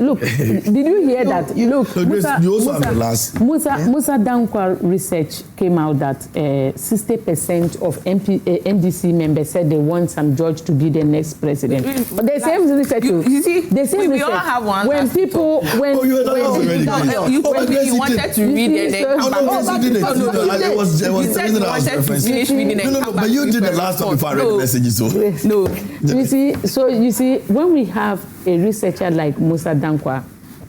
Look, did you hear that? Look, Musa Dankwa research came out that 60% of NDC members said they want some George to be the next president. But the same research. You see, the same we research. all have one. When people, you wanted to read it, then come back. But you did the last one before I read the messages. No, you see, when we have a researcher like Musa Dankwa,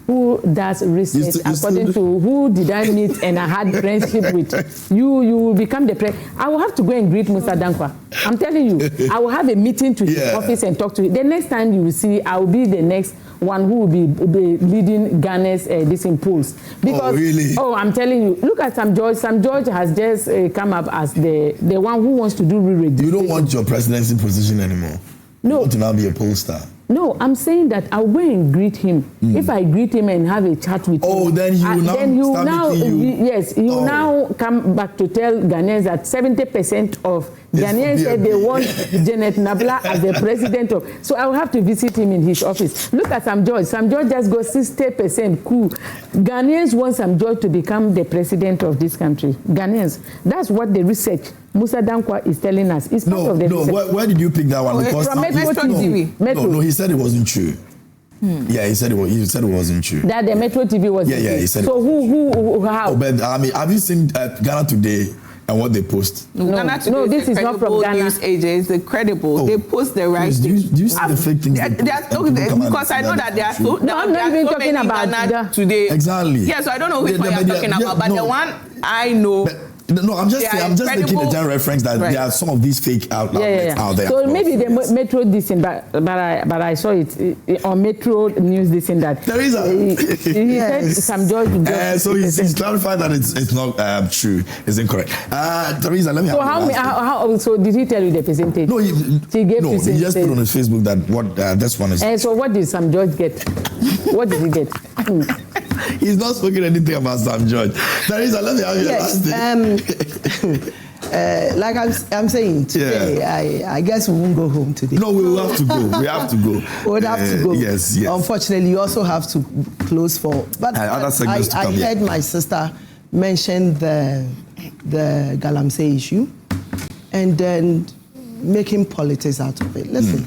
who does research according to who did I meet and I had friendship with, you will become the president. I will have to go and greet Musa Dankwa. I'm telling you, I will have a meeting to his office and talk to him. The next time you will see, I will be the next one who will be leading Ghana's this impulse. Because, really? Oh, I'm telling you, look at Sam George. Sam George has just come up as the one who wants to do re-registration. You don't want your presidency position anymore. No. You want to now be a pollster. No, I'm saying that I'll go and greet him. If I greet him and have a chat with him, then he will now start making you. Yes, he will now come back to tell Ghanaians that 70% of Ghanaians said they want Janet Nabla as the president of. So I will have to visit him in his office. Look at Sam George. Sam George just got 60% cool. Ghanaians want Sam George to become the president of this country. Ghanaians. That's what the research Musa Dankwa is telling us. It's part of the research. Where did you pick that one? Because from Metro TV. Metro. No, he said it wasn't true. Yeah, he said it wasn't true. That the Metro TV was. Yeah, he said. So who how? Oh, but I mean, have you seen Ghana Today and what they post? No, this is not from Ghana. News agents, the credible. They post the right things. Do you see the fake things? Because I know that they are so. No, I'm not even talking about today. Exactly. Yes, I don't know which one you're talking about, but the one I know. No, I'm just making a general reference that there are some of these fake outlets out there. So maybe the Metro this thing, but I saw it on Metro News this thing that there is he said Sam George. So he's clarified that it's not true. It's incorrect. Teresa, let me. So how? So did he tell you the percentage? No, he just put on his Facebook that what this one is. So what did Sam George get? What did he get? He's not speaking anything about Sam George. Teresa, let me have your last thing. Like I'm saying today, I guess we won't go home today. No, we will have to go. We have to go. We'll have to go. Yes. Unfortunately, you also have to close for. But other segments to come. I heard my sister mention the Galamsey issue, and then making politics out of it. Listen,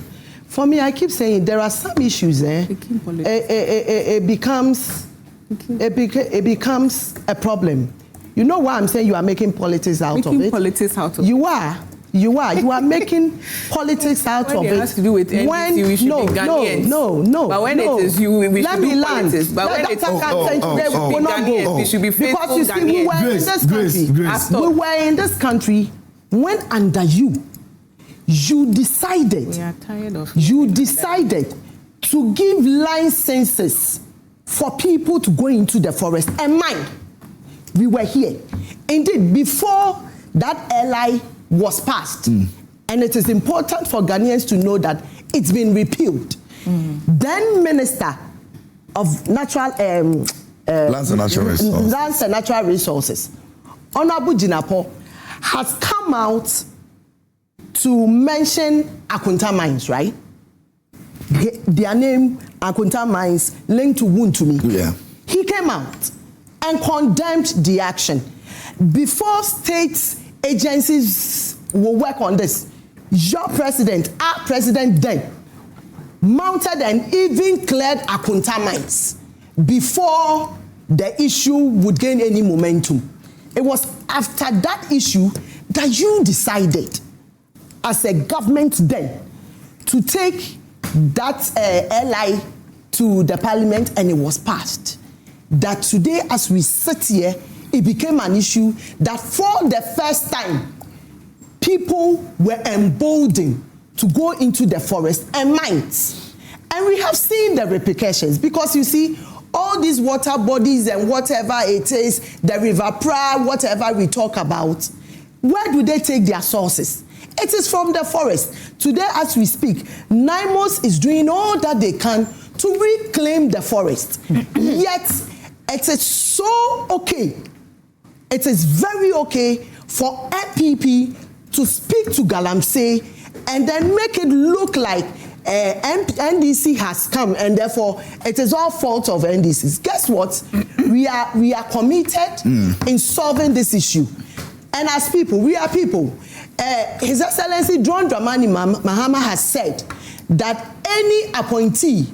for me, I keep saying there are some issues. It becomes a problem. You know why I'm saying you are making politics out of it? Making politics out of it. You are making politics out of it. It has to do with NDC, we should be Ghanaians. No. But when it is you, we should do politics. But when it is we should be faithful Ghanaians. Grace. We were in this country when under you decided. We are tired of. You decided to give licenses for people to go into the forest. And mind, we were here. Indeed, before that LI was passed, and it is important for Ghanaians to know that it's been repealed. Then Minister of Lands and Natural Resources, Honorable Jinapo, has come out to mention Akunta Mines, right? Their name, Akunta Mines, linked to Wuntumi. Yeah. He came out and condemned the action. Before state agencies will work on this, your president, our president then, mounted and even cleared Akunta Mines before the issue would gain any momentum. It was after that issue that you decided as a government then to take that LI to the parliament, and it was passed. That today, as we sit here, it became an issue that for the first time, people were emboldened to go into the forest and mines. And we have seen the repercussions, because you see, all these water bodies and whatever it is, the River Pra, whatever we talk about, where do they take their sources? It is from the forest. Today, as we speak, NIMOS is doing all that they can to reclaim the forest. Yet, it is so okay. It is very okay for NPP to speak to Galamsey and then make it look like NDC has come, and therefore it is all fault of NDCs. Guess what? We are committed in solving this issue. And as people, we are people. His Excellency John Dramani Mahama has said that any appointee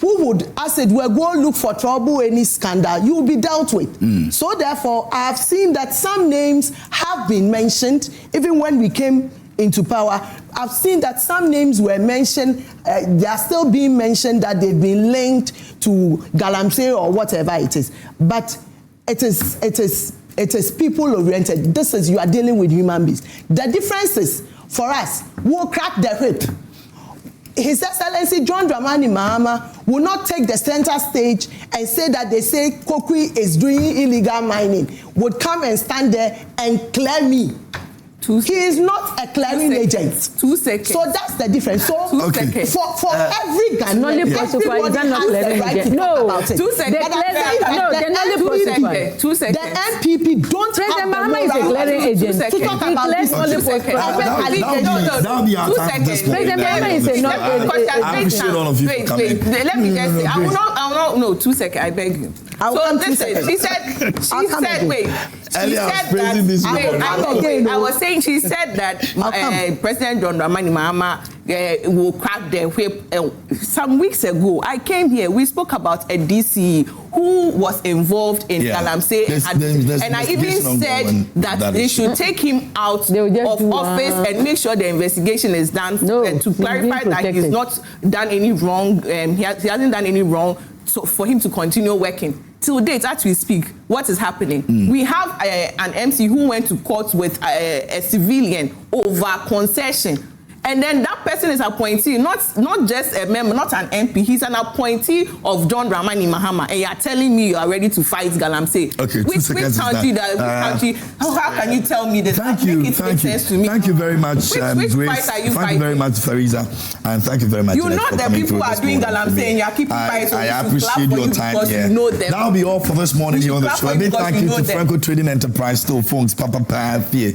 who would, as it were, go look for trouble, any scandal, you will be dealt with. So therefore, I have seen that some names have been mentioned, even when we came into power. I've seen that some names were mentioned, they are still being mentioned, that they've been linked to Galamsey or whatever it is. But it is people-oriented. This is, you are dealing with human beings. The difference is, for us, we'll crack the whip. His Excellency John Dramani Mahama will not take the center stage and say that they say Kokui is doing illegal mining, would come and stand there and clear me. He is not a clearing agent. 2 seconds. So that's the difference. So Okay. for every Ghanaian, everybody has the right to talk about it. 2 seconds. Two seconds. The NPP don't have the Mahama is a clearing agent. to talk about this. That'll be our time at this point. President Mahama is a not. I appreciate all of you for coming. Let me just say, I will not. No, 2 seconds. I beg you. I'll come 2 seconds. She said, wait. Earlier, I was praising this woman. I was saying, she said that President John Dramani Mahama will crack the whip. Some weeks ago, I came here. We spoke about a DC who was involved in Galamsey, and I even said that they should take him out of office and make sure the investigation is done to clarify that he's not done any wrong. He hasn't done any wrong. So for him to continue working. Till date, as we speak, what is happening? We have an MC who went to court with a civilian over concession. And then that person is appointee, not just a member, not an MP. He's an appointee of John Dramani Mahama. And you are telling me you are ready to fight Galamsey. Okay, 2 seconds. How can you tell me this? Thank you. Thank you very much, Which Grace. fight are you thank you very much, Fariza. And thank you very much. You know that people are doing Galamsey and you are keeping quiet. I appreciate your time here. You know them. That'll be all for this morning here on the show. A big thank you to Franco Trading Enterprise, still phones, Papa Pie.